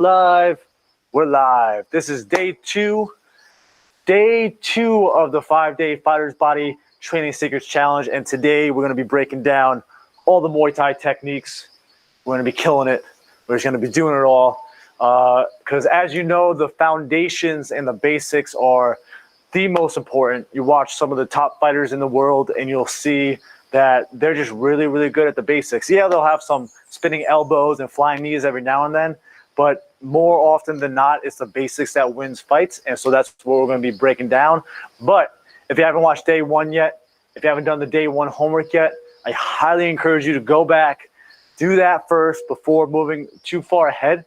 Live. We're live. This is day two of the 5-day Fighter's Body Training Secrets Challenge. And today we're going to be breaking down all the Muay Thai techniques. We're going to be killing it. We're just going to be doing it all. Because as you know, the foundations and the basics are the most important. You watch some of the top fighters in the world and you'll see that they're just really, really good at the basics. Yeah, they'll have some spinning elbows and flying knees every now and then, but more often than not, it's the basics that wins fights. And so that's what we're going to be breaking down. But if you haven't watched day one yet, if you haven't done the day one homework yet, I highly encourage you to go back, do that first before moving too far ahead.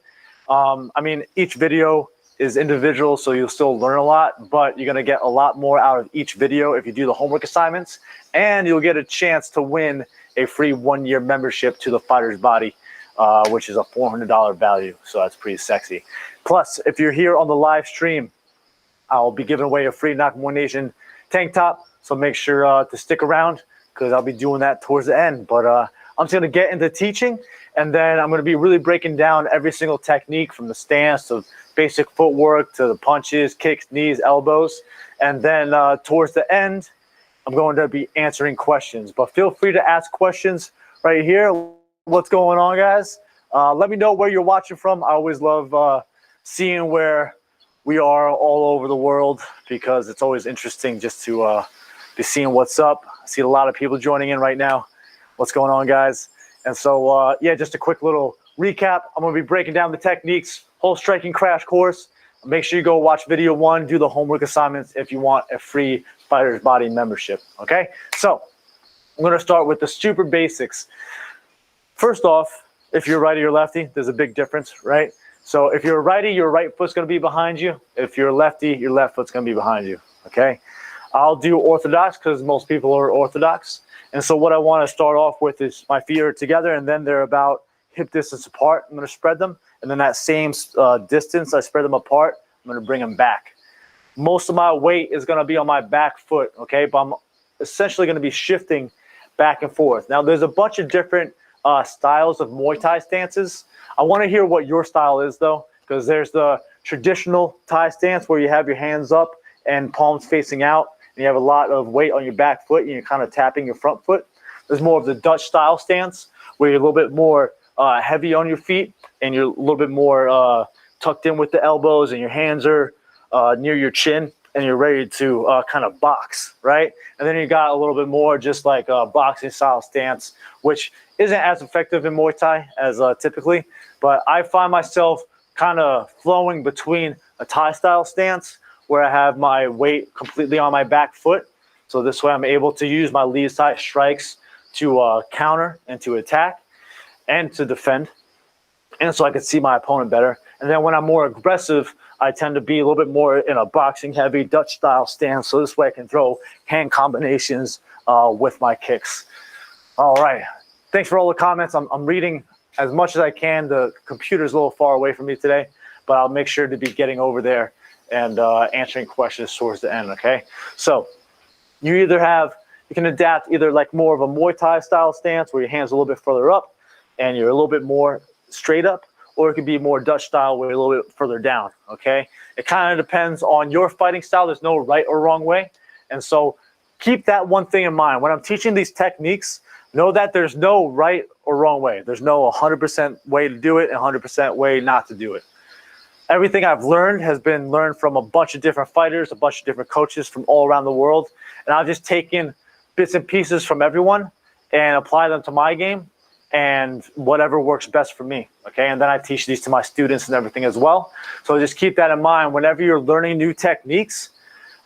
I mean, each video is individual, so you'll still learn a lot, but you're going to get a lot more out of each video if you do the homework assignments, and you'll get a chance to win a free 1-year membership to the Fighter's Body, which is a $400 value, so that's pretty sexy. Plus, if you're here on the live stream, I'll be giving away a free Nakamura Nation tank top, so make sure to stick around because I'll be doing that towards the end. But I'm just going to get into teaching, and then I'm going to be really breaking down every single technique from the stance to basic footwork to the punches, kicks, knees, elbows. And then towards the end, I'm going to be answering questions. But feel free to ask questions right here. What's going on, guys? Let me know where you're watching from. I always love seeing where we are all over the world because it's always interesting just to be seeing what's up. I see a lot of people joining in right now. What's going on, guys? And so, yeah, just a quick little recap. I'm going to be breaking down the techniques, whole striking crash course. Make sure you go watch video 1, do the homework assignments if you want a free Fighter's Body membership, okay? So I'm going to start with the super basics. First off, if you're righty or lefty, there's a big difference, right? So if you're righty, your right foot's going to be behind you. If you're lefty, your left foot's going to be behind you, okay? I'll do orthodox because most people are orthodox. And so what I want to start off with is my feet are together and then they're about hip distance apart. I'm going to spread them. And then that same distance, I spread them apart. I'm going to bring them back. Most of my weight is going to be on my back foot, okay? But I'm essentially going to be shifting back and forth. Now, there's a bunch of different styles of Muay Thai stances. I want to hear what your style is, though, because there's the traditional Thai stance where you have your hands up and palms facing out, and you have a lot of weight on your back foot, and you're kind of tapping your front foot. There's more of the Dutch style stance where you're a little bit more heavy on your feet, and you're a little bit more tucked in with the elbows, and your hands are near your chin, and you're ready to kind of box, right? And then you got a little bit more just like a boxing style stance, which isn't as effective in Muay Thai as typically, but I find myself kind of flowing between a Thai style stance where I have my weight completely on my back foot. So this way I'm able to use my lead side strikes to counter and to attack and to defend. And so I can see my opponent better. And then when I'm more aggressive, I tend to be a little bit more in a boxing heavy Dutch style stance. So this way I can throw hand combinations with my kicks. All right. Thanks for all the comments. I'm reading as much as I can. The computer's a little far away from me today, but I'll make sure to be getting over there and answering questions towards the end, okay? So you can adapt either like more of a Muay Thai style stance where your hands are a little bit further up and you're a little bit more straight up, or it could be more Dutch style where you're a little bit further down, okay? It kind of depends on your fighting style. There's no right or wrong way. And so keep that one thing in mind. When I'm teaching these techniques, know that there's no right or wrong way. There's no 100% way to do it and 100% way not to do it. Everything I've learned has been learned from a bunch of different fighters, a bunch of different coaches from all around the world. And I've just taken bits and pieces from everyone and apply them to my game and whatever works best for me, okay? And then I teach these to my students and everything as well. So just keep that in mind whenever you're learning new techniques.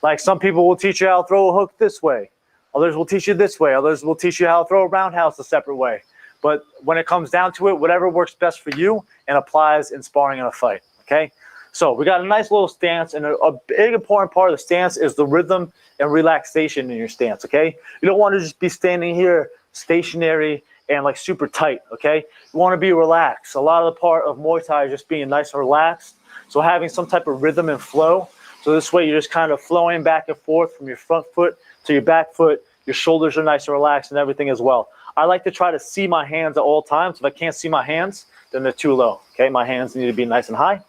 Like some people will teach you how to throw a hook this way. Others will teach you this way. Others will teach you how to throw a roundhouse a separate way. But when it comes down to it, whatever works best for you and applies in sparring in a fight, okay? So we got a nice little stance, and a big important part of the stance is the rhythm and relaxation in your stance, okay? You don't want to just be standing here stationary and like super tight, okay? You want to be relaxed. A lot of the part of Muay Thai is just being nice and relaxed. So having some type of rhythm and flow. So this way you're just kind of flowing back and forth from your front foot to your back foot. Your shoulders are nice and relaxed and everything as well. I like to try to see my hands at all times. If I can't see my hands, then they're too low. Okay, my hands need to be nice and high.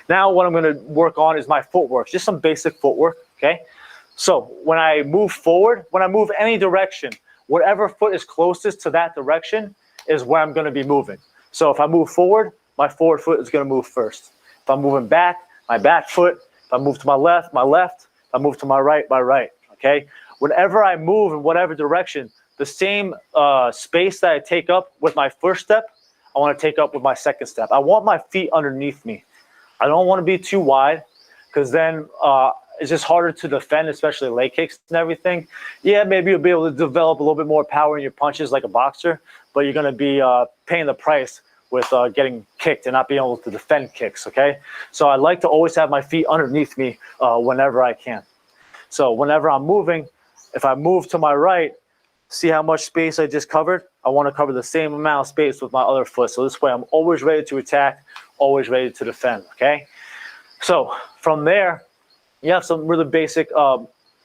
Now what I'm going to work on is my footwork, just some basic footwork. Okay, so when I move forward, when I move any direction, whatever foot is closest to that direction is where I'm going to be moving. So if I move forward, my forward foot is going to move first. If I'm moving back, my back foot. If I move to my left, my left. If I move to my right, my right. Okay, whenever I move in whatever direction, the same space that I take up with my first step, I want to take up with my second step. I want my feet underneath me. I don't want to be too wide, because then it's just harder to defend, especially leg kicks and everything. Yeah, maybe you'll be able to develop a little bit more power in your punches like a boxer, but you're going to be paying the price with getting kicked and not being able to defend kicks, okay? So I like to always have my feet underneath me whenever I can. So whenever I'm moving, if I move to my right, see how much space I just covered? I want to cover the same amount of space with my other foot. So this way I'm always ready to attack, always ready to defend, okay? So from there, you have some really basic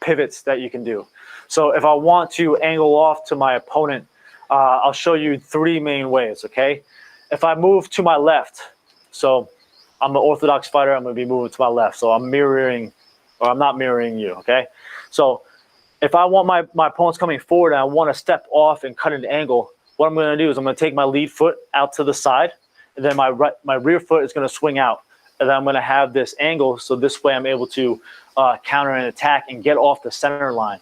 pivots that you can do. So if I want to angle off to my opponent, I'll show you 3 main ways, okay? If I move to my left, so I'm an orthodox fighter, I'm going to be moving to my left. So I'm mirroring, or I'm not mirroring you, okay? So if I want my opponent's coming forward and I want to step off and cut an angle, what I'm going to do is I'm going to take my lead foot out to the side, and then my rear foot is going to swing out. And then I'm going to have this angle, so this way I'm able to counter and attack and get off the center line.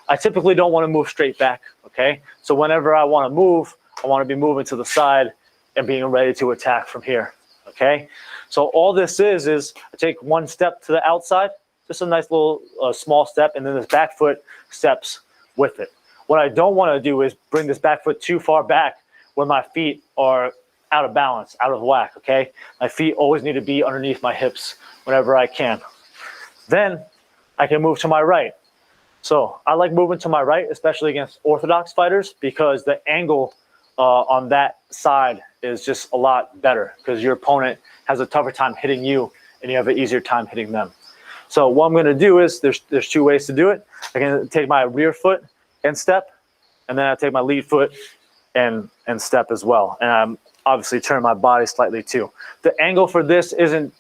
I typically don't want to move straight back, okay? So whenever I want to move, I want to be moving to the side and being ready to attack from here, okay? So all this is I take 1 step to the outside, just a nice little small step, and then this back foot steps with it. What I don't want to do is bring this back foot too far back where my feet are out of balance, out of whack, okay? My feet always need to be underneath my hips whenever I can. Then I can move to my right. So I like moving to my right, especially against orthodox fighters, because the angle on that side is just a lot better, because your opponent has a tougher time hitting you and you have an easier time hitting them. So what I'm going to do is there's 2 ways to do it. I can take my rear foot and step, and then I take my lead foot and step as well. And I'm obviously turn my body slightly too. The angle for this isn't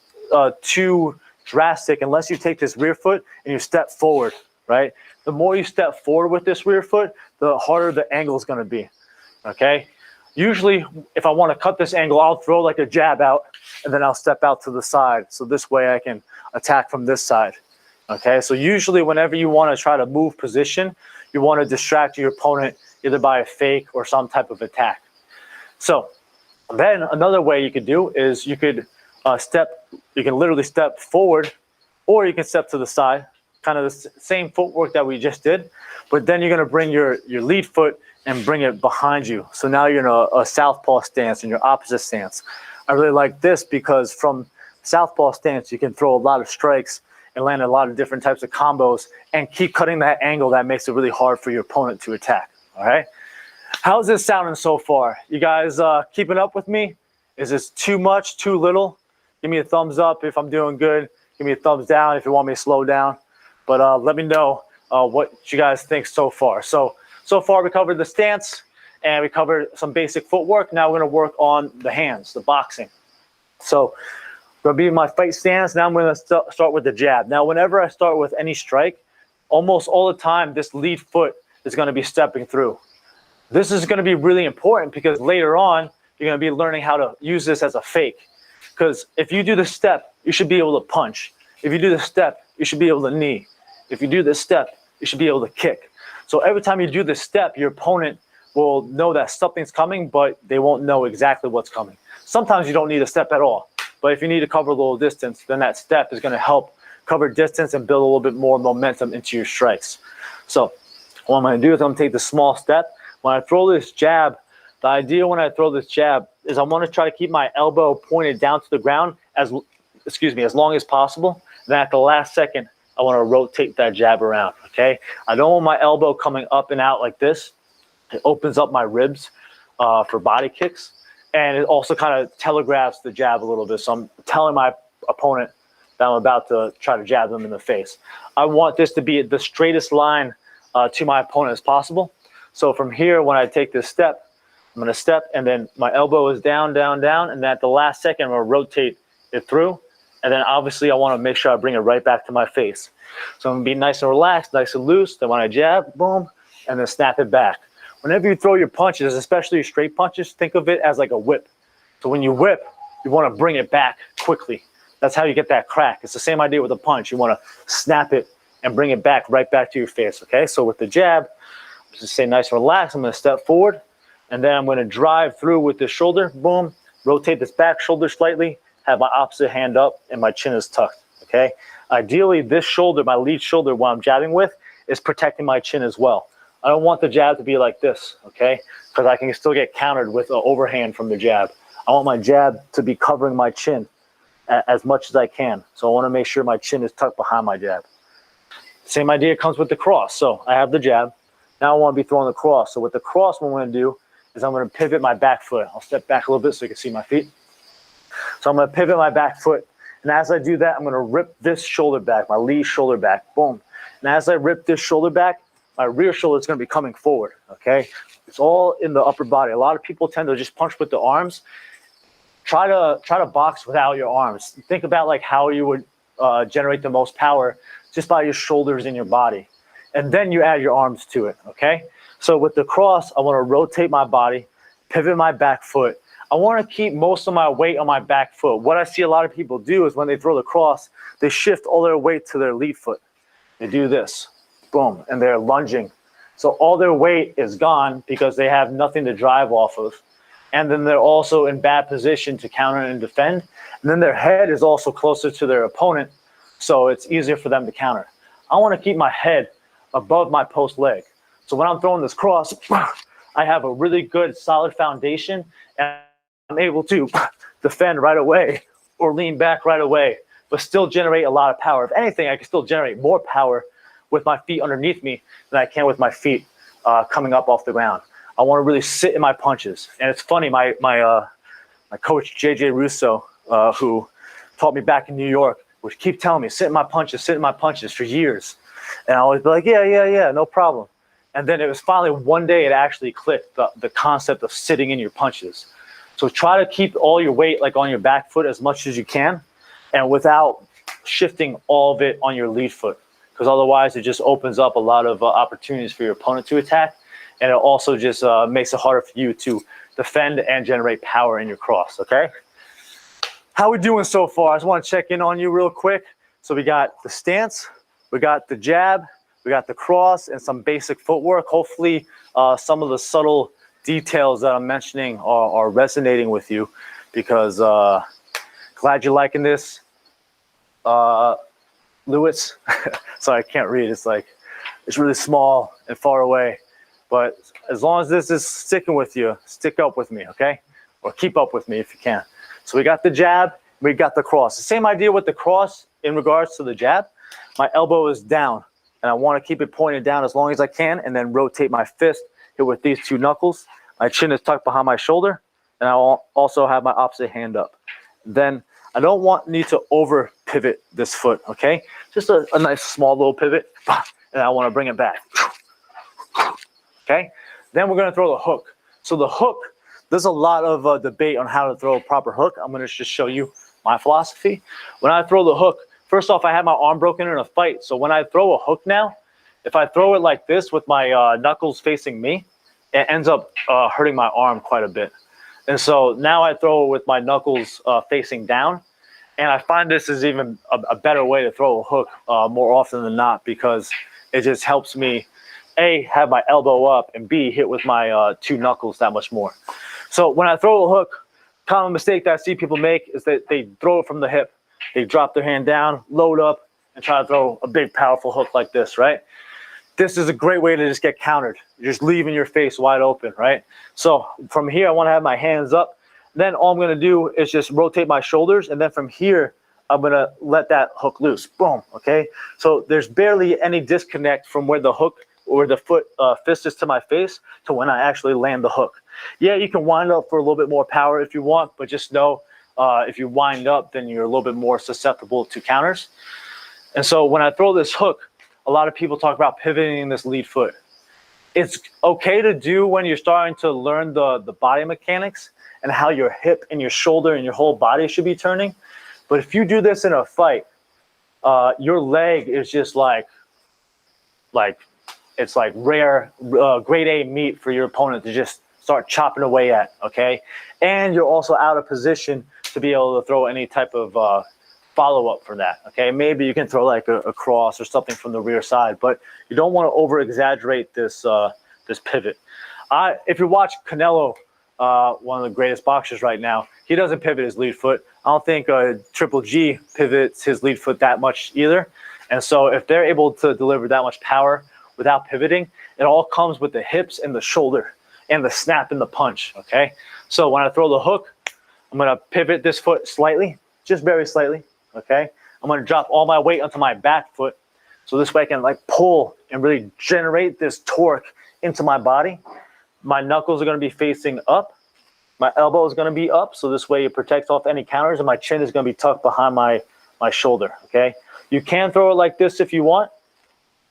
too drastic unless you take this rear foot and you step forward, right? The more you step forward with this rear foot, the harder the angle is going to be, okay? Usually, if I want to cut this angle, I'll throw like a jab out, and then I'll step out to the side. So this way I can attack from this side, okay? So usually whenever you want to try to move position, you want to distract your opponent either by a fake or some type of attack. So then another way you could do is you could you can literally step forward, or you can step to the side, kind of the same footwork that we just did, but then you're going to bring your lead foot and bring it behind you. So now you're in a southpaw stance, in your opposite stance. I really like this because from southpaw stance, you can throw a lot of strikes and land a lot of different types of combos and keep cutting that angle that makes it really hard for your opponent to attack, all right? How's this sounding so far? You guys keeping up with me? Is this too much, too little? Give me a thumbs up if I'm doing good. Give me a thumbs down if you want me to slow down. But let me know what you guys think so far. So far we covered the stance and we covered some basic footwork. Now we're going to work on the hands, the boxing. So going to be my fight stance. Now I'm going to start with the jab. Now whenever I start with any strike, almost all the time this lead foot is going to be stepping through. This is going to be really important because later on you're going to be learning how to use this as a fake. Because if you do the step, you should be able to punch. If you do the step, you should be able to knee. If you do this step, you should be able to kick. So every time you do this step, your opponent will know that something's coming, but they won't know exactly what's coming. Sometimes you don't need a step at all. But if you need to cover a little distance, then that step is going to help cover distance and build a little bit more momentum into your strikes. So what I'm going to do is I'm going to take the small step. When I throw this jab, the idea when I throw this jab is I want to try to keep my elbow pointed down to the ground as long as possible. Then at the last second, I want to rotate that jab around, okay? I don't want my elbow coming up and out like this. It opens up my ribs for body kicks. And it also kind of telegraphs the jab a little bit. So I'm telling my opponent that I'm about to try to jab them in the face. I want this to be the straightest line to my opponent as possible. So from here, when I take this step, I'm going to step, and then my elbow is down, down, down, and at the last second, I'm going to rotate it through, and then obviously I want to make sure I bring it right back to my face. So I'm going to be nice and relaxed, nice and loose. Then when I jab, boom, and then snap it back. Whenever you throw your punches, especially your straight punches, think of it as like a whip. So when you whip, you want to bring it back quickly. That's how you get that crack. It's the same idea with a punch. You want to snap it and bring it back right back to your face, okay? So with the jab, just stay nice and relaxed. I'm going to step forward, and then I'm going to drive through with the shoulder, boom, rotate this back shoulder slightly, have my opposite hand up, and my chin is tucked, okay? Ideally, this shoulder, my lead shoulder, while I'm jabbing with, is protecting my chin as well. I don't want the jab to be like this, okay? Because I can still get countered with an overhand from the jab. I want my jab to be covering my chin as much as I can. So I want to make sure my chin is tucked behind my jab. Same idea comes with the cross. So I have the jab. Now I want to be throwing the cross. So with the cross, what I'm going to do is I'm going to pivot my back foot. I'll step back a little bit so you can see my feet. So I'm going to pivot my back foot. And as I do that, I'm going to rip this shoulder back, my lead shoulder back. Boom. And as I rip this shoulder back, my rear shoulder is going to be coming forward, okay? It's all in the upper body. A lot of people tend to just punch with the arms. Try to box without your arms. Think about like how you would generate the most power just by your shoulders and your body. And then you add your arms to it, okay? So with the cross, I want to rotate my body, pivot my back foot. I want to keep most of my weight on my back foot. What I see a lot of people do is when they throw the cross, they shift all their weight to their lead foot. They do this. Boom, and they're lunging. So all their weight is gone because they have nothing to drive off of. And then they're also in bad position to counter and defend. And then their head is also closer to their opponent, so it's easier for them to counter. I want to keep my head above my post leg. So when I'm throwing this cross, I have a really good solid foundation, and I'm able to defend right away or lean back right away, but still generate a lot of power. If anything, I can still generate more power with my feet underneath me than I can with my feet coming up off the ground. I want to really sit in my punches. And it's funny, my coach, JJ Russo, who taught me back in New York, would keep telling me, sit in my punches for years. And I always be like, yeah, no problem. And then it was finally one day it actually clicked, the concept of sitting in your punches. So try to keep all your weight like on your back foot as much as you can, and without shifting all of it on your lead foot. Because otherwise it just opens up a lot of opportunities for your opponent to attack, and it also just makes it harder for you to defend and generate power in your cross, okay? How we doing so far? I just want to check in on you real quick. So we got the stance, we got the jab, we got the cross, and some basic footwork. Hopefully some of the subtle details that I'm mentioning are resonating with you, because glad you're liking this. Lewis, sorry, I can't read. It's really small and far away. But as long as this is sticking with you, stick up with me, okay? Or keep up with me if you can. So we got the jab, we got the cross. The same idea with the cross in regards to the jab. My elbow is down, and I want to keep it pointed down as long as I can, and then rotate my fist here with these two knuckles. My chin is tucked behind my shoulder, and I will also have my opposite hand up. Then I don't need to over pivot this foot, okay? Just a nice small little pivot, and I want to bring it back. Okay? Then we're going to throw the hook. So the hook, there's a lot of debate on how to throw a proper hook. I'm going to just show you my philosophy. When I throw the hook, first off, I had my arm broken in a fight. So when I throw a hook now, if I throw it like this with my knuckles facing me, it ends up hurting my arm quite a bit. And so now I throw it with my knuckles facing down. And I find this is even a better way to throw a hook more often than not, because it just helps me, A, have my elbow up, and B, hit with my two knuckles that much more. So when I throw a hook, common mistake that I see people make is that they throw it from the hip. They drop their hand down, load up, and try to throw a big, powerful hook like this, right? This is a great way to just get countered. You're just leaving your face wide open, right? So from here, I want to have my hands up. Then all I'm going to do is just rotate my shoulders. And then from here, I'm going to let that hook loose. Boom, okay? So there's barely any disconnect from where the hook or the fist is to my face to when I actually land the hook. Yeah, you can wind up for a little bit more power if you want, but just know if you wind up, then you're a little bit more susceptible to counters. And so when I throw this hook, a lot of people talk about pivoting this lead foot. It's okay to do when you're starting to learn the body mechanics and how your hip and your shoulder and your whole body should be turning. But if you do this in a fight, your leg is just like it's like rare grade A meat for your opponent to just start chopping away at, okay? And you're also out of position to be able to throw any type of follow-up for that, okay? Maybe you can throw like a cross or something from the rear side, but you don't want to over-exaggerate this this pivot. If you watch Canelo, one of the greatest boxers right now, he doesn't pivot his lead foot. I don't think Triple G pivots his lead foot that much either. And so if they're able to deliver that much power without pivoting, it all comes with the hips and the shoulder and the snap and the punch, okay? So when I throw the hook, I'm gonna pivot this foot slightly, just very slightly, okay? I'm gonna drop all my weight onto my back foot, so this way I can like pull and really generate this torque into my body. My knuckles are gonna be facing up, my elbow is gonna be up, so this way it protects off any counters, and my chin is gonna be tucked behind my shoulder, okay? You can throw it like this if you want.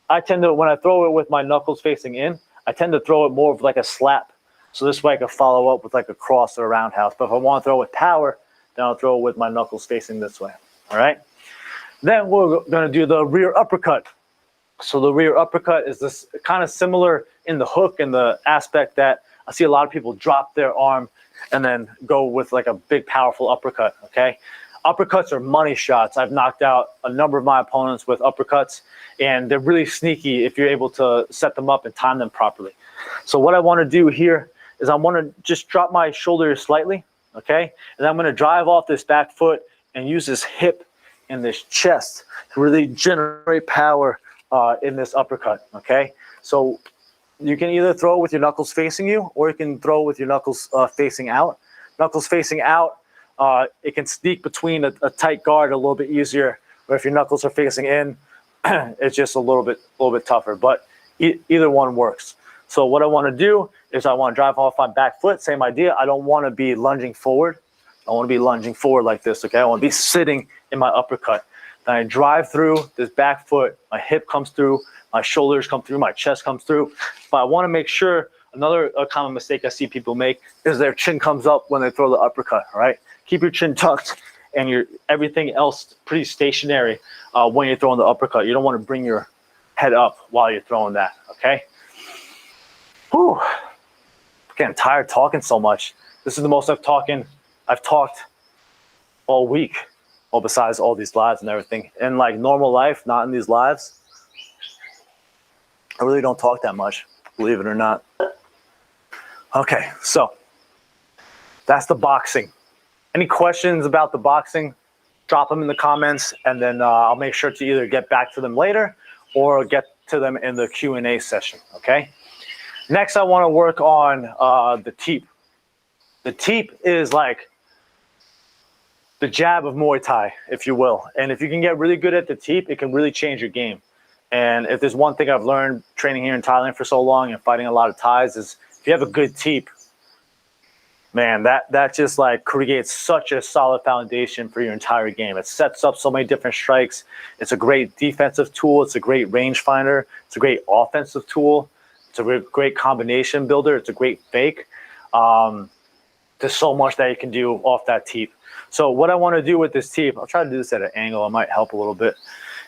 I tend to, when I throw it with my knuckles facing in, I tend to throw it more of like a slap. So this way I can follow up with like a cross or a roundhouse. But if I want to throw it with power, then I'll throw it with my knuckles facing this way. All right. Then we're going to do the rear uppercut. So the rear uppercut is this kind of similar in the hook and the aspect that I see a lot of people drop their arm and then go with like a big powerful uppercut. Okay. Uppercuts are money shots. I've knocked out a number of my opponents with uppercuts, and they're really sneaky if you're able to set them up and time them properly. So what I want to do here is I want to just drop my shoulder slightly, okay? And I'm going to drive off this back foot and use this hip and this chest to really generate power in this uppercut, okay? So you can either throw it with your knuckles facing you, or you can throw it with your knuckles facing out. Knuckles facing out, it can sneak between a tight guard a little bit easier, or if your knuckles are facing in, it's just a little bit tougher, but either one works. So what I want to do is I want to drive off my back foot, same idea. I don't want to be lunging forward. I want to be lunging forward like this, okay? I want to be sitting in my uppercut. Then I drive through this back foot, my hip comes through, my shoulders come through, my chest comes through. But I want to make sure, another common mistake I see people make is their chin comes up when they throw the uppercut, all right? Keep your chin tucked and everything else pretty stationary when you're throwing the uppercut. You don't want to bring your head up while you're throwing that, okay? Whew. I'm getting tired talking so much. This is the most I've talked all week, well, besides all these lives and everything. In like normal life, not in these lives, I really don't talk that much, believe it or not. Okay, so that's the boxing. Any questions about the boxing, drop them in the comments, and then I'll make sure to either get back to them later or get to them in the Q&A session, okay? Next, I want to work on the teep. The teep is like the jab of Muay Thai, if you will. And if you can get really good at the teep, it can really change your game. And if there's one thing I've learned training here in Thailand for so long and fighting a lot of Thais is if you have a good teep, man, that just like creates such a solid foundation for your entire game. It sets up so many different strikes. It's a great defensive tool. It's a great rangefinder. It's a great offensive tool. It's a great combination builder. It's a great fake. There's so much that you can do off that teep. So what I want to do with this teep, I'll try to do this at an angle. It might help a little bit.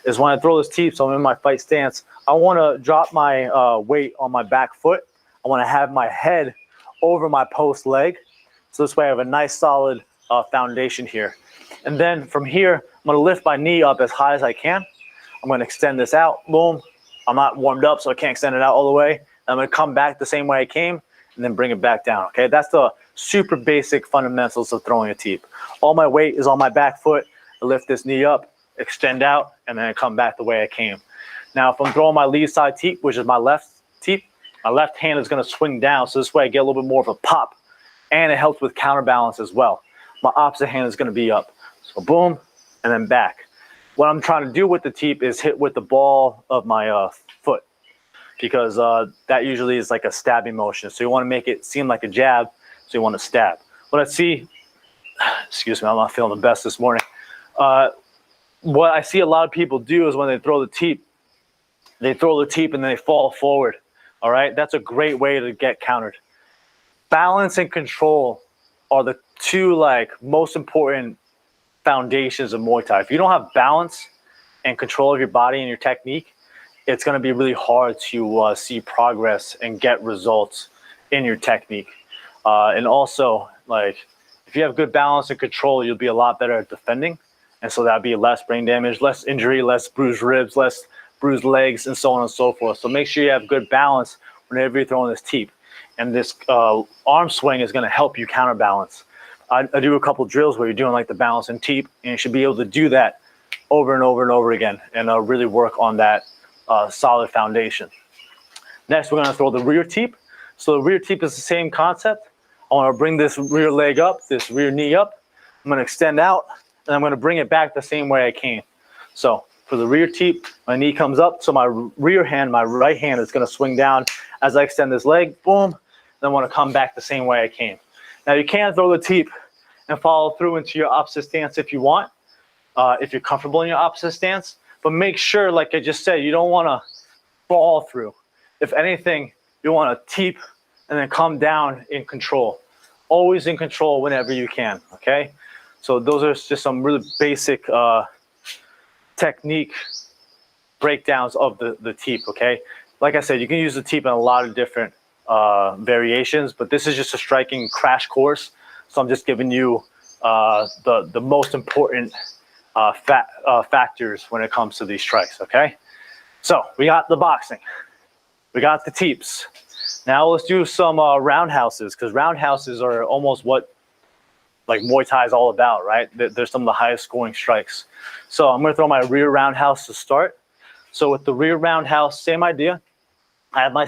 Is when I throw this teep, so I'm in my fight stance, I want to drop my weight on my back foot. I want to have my head over my post leg. So this way I have a nice solid foundation here. And then from here, I'm going to lift my knee up as high as I can. I'm going to extend this out. Boom. I'm not warmed up, so I can't extend it out all the way. I'm going to come back the same way I came and then bring it back down. Okay, that's the super basic fundamentals of throwing a teep. All my weight is on my back foot. I lift this knee up, extend out, and then I come back the way I came. Now, if I'm throwing my lead side teep, which is my left teep, my left hand is going to swing down. So this way I get a little bit more of a pop, and it helps with counterbalance as well. My opposite hand is going to be up. So boom, and then back. What I'm trying to do with the teep is hit with the ball of my foot, because that usually is like a stabbing motion. So you want to make it seem like a jab, so you want to stab. What I see, excuse me, I'm not feeling the best this morning. What I see a lot of people do is when they throw the teep and then they fall forward. All right, that's a great way to get countered. Balance and control are the two most important foundations of Muay Thai. If you don't have balance and control of your body and your technique, it's going to be really hard to see progress and get results in your technique. And also, if you have good balance and control, you'll be a lot better at defending. And so that'd be less brain damage, less injury, less bruised ribs, less bruised legs, and so on and so forth. So make sure you have good balance whenever you're throwing this teep. And this arm swing is going to help you counterbalance. I do a couple drills where you're doing the balance and teep, and you should be able to do that over and over and over again, and really work on that solid foundation. Next, we're going to throw the rear teep. So the rear teep is the same concept. I want to bring this rear leg up, this rear knee up. I'm going to extend out, and I'm going to bring it back the same way I came. So for the rear teep, my knee comes up, so my rear hand, my right hand is going to swing down as I extend this leg, boom, then I want to come back the same way I came. Now you can throw the teep and follow through into your opposite stance if you want, if you're comfortable in your opposite stance, but make sure, like I just said, you don't want to fall through. If anything, you want to teep and then come down in control. Always in control whenever you can, okay? So those are just some really basic technique breakdowns of the teep, okay? Like I said, you can use the teep in a lot of different variations, but this is just a striking crash course. So I'm just giving you the most important factors when it comes to these strikes, okay? So we got the boxing, we got the teeps. Now let's do some roundhouses, because roundhouses are almost what Muay Thai is all about, right? They're some of the highest scoring strikes. So I'm going to throw my rear roundhouse to start. So with the rear roundhouse, same idea. I have my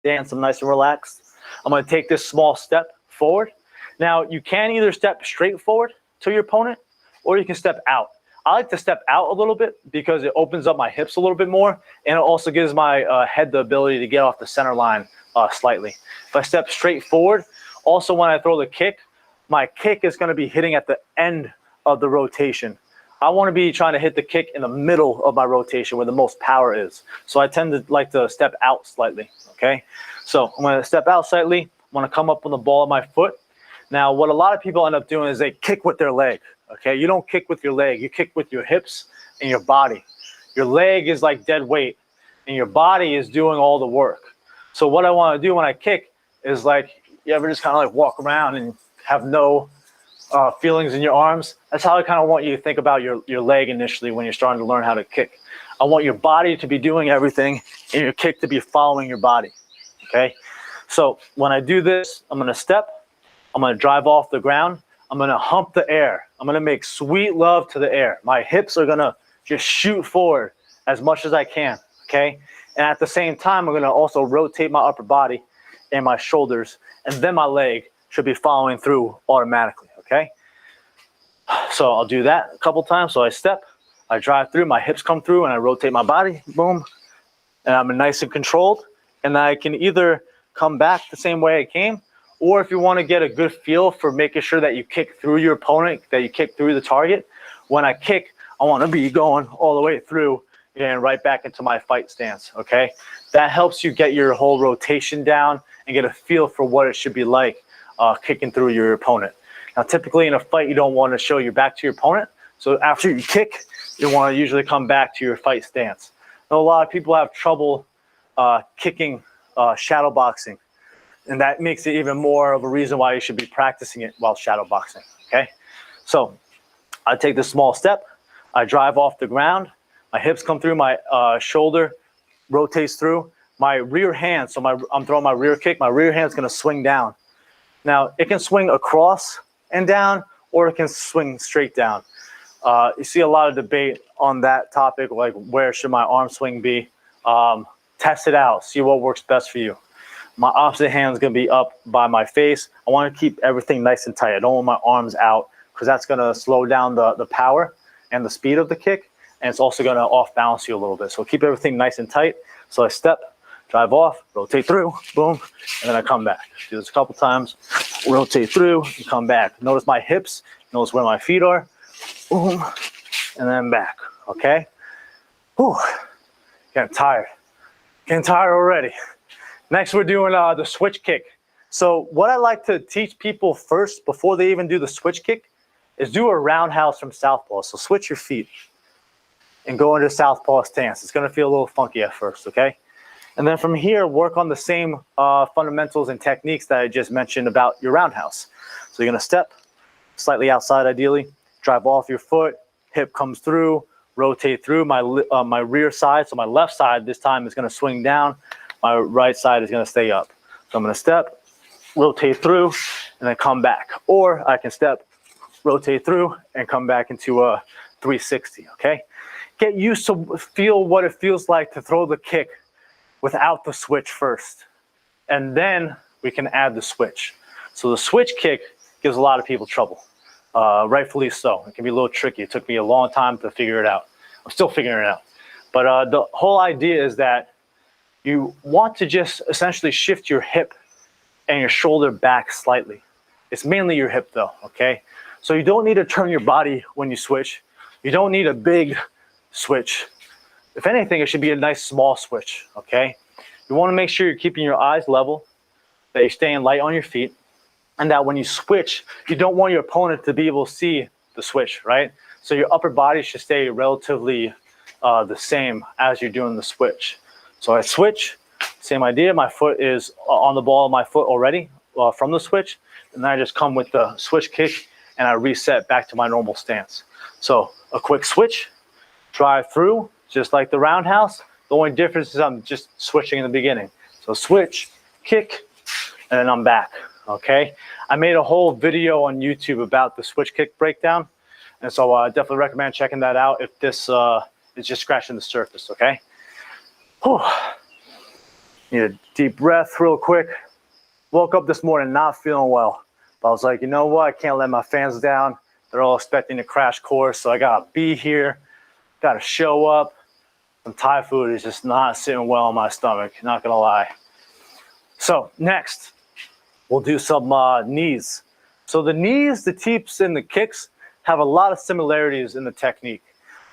stance, I'm nice and relaxed. I'm going to take this small step forward. Now you can either step straight forward to your opponent, or you can step out. I like to step out a little bit because it opens up my hips a little bit more, and it also gives my head the ability to get off the center line slightly. If I step straight forward, also when I throw the kick, my kick is going to be hitting at the end of the rotation. I want to be trying to hit the kick in the middle of my rotation where the most power is. So I tend to like to step out slightly, okay? So I'm going to step out slightly. I'm going to come up on the ball of my foot. Now, what a lot of people end up doing is they kick with their leg, okay? You don't kick with your leg. You kick with your hips and your body. Your leg is like dead weight, and your body is doing all the work. So what I want to do when I kick is you ever just kind of walk around and have no feelings in your arms? That's how I kind of want you to think about your leg initially when you're starting to learn how to kick. I want your body to be doing everything and your kick to be following your body, okay? So when I do this, I'm going to step, I'm going to drive off the ground, I'm going to hump the air, I'm going to make sweet love to the air. My hips are going to just shoot forward as much as I can, okay? And at the same time, I'm going to also rotate my upper body and my shoulders, and then my leg should be following through automatically, okay? So I'll do that a couple times. So I step, I drive through, my hips come through, and I rotate my body, boom, and I'm nice and controlled. And I can either come back the same way I came, or if you want to get a good feel for making sure that you kick through your opponent, that you kick through the target, when I kick, I want to be going all the way through and right back into my fight stance, okay? That helps you get your whole rotation down and get a feel for what it should be like kicking through your opponent. Now, typically in a fight, you don't want to show your back to your opponent. So after you kick, you want to usually come back to your fight stance. Now, a lot of people have trouble kicking shadow boxing, and that makes it even more of a reason why you should be practicing it while shadow boxing, okay? So I take this small step, I drive off the ground, my hips come through, my shoulder rotates through, my rear hand, so I'm throwing my rear kick, my rear hand's gonna swing down. Now, it can swing across and down, or it can swing straight down. You see a lot of debate on that topic, like where should my arm swing be? Test it out, see what works best for you. My opposite hand is gonna be up by my face. I wanna keep everything nice and tight. I don't want my arms out, because that's gonna slow down the power and the speed of the kick, and it's also gonna off balance you a little bit. So keep everything nice and tight. So I step, drive off, rotate through, boom, and then I come back. Do this a couple times, rotate through, and come back. Notice my hips, notice where my feet are, boom, and then back, okay? Whew, getting tired already. Next, we're doing the switch kick. So what I like to teach people first, before they even do the switch kick, is do a roundhouse from southpaw. So switch your feet and go into southpaw stance. It's going to feel a little funky at first, okay? And then from here, work on the same fundamentals and techniques that I just mentioned about your roundhouse. So you're going to step slightly outside, ideally, drive off your foot, hip comes through, rotate through. My rear side, so my left side this time is going to swing down. My right side is going to stay up. So I'm going to step, rotate through, and then come back. Or I can step, rotate through, and come back into a 360, okay? Get used to feel what it feels like to throw the kick without the switch first. And then we can add the switch. So the switch kick gives a lot of people trouble, rightfully so. It can be a little tricky. It took me a long time to figure it out. I'm still figuring it out. But the whole idea is that you want to just essentially shift your hip and your shoulder back slightly. It's mainly your hip though, okay? So you don't need to turn your body when you switch. You don't need a big switch. If anything, it should be a nice small switch, okay? You want to make sure you're keeping your eyes level, that you're staying light on your feet, and that when you switch, you don't want your opponent to be able to see the switch, right? So your upper body should stay relatively the same as you're doing the switch. So I switch, same idea. My foot is on the ball of my foot already from the switch, and then I just come with the switch kick, and I reset back to my normal stance. So a quick switch, drive through, just like the roundhouse. The only difference is I'm just switching in the beginning. So switch, kick, and then I'm back, okay? I made a whole video on YouTube about the switch kick breakdown. And so I definitely recommend checking that out if this is just scratching the surface, okay? Whew. Need a deep breath real quick. Woke up this morning not feeling well. But I was like, you know what? I can't let my fans down. They're all expecting a crash course, so I gotta be here. Gotta show up. Some Thai food is just not sitting well in my stomach, not gonna lie. So next, we'll do some knees. So the knees, the teeps, and the kicks have a lot of similarities in the technique.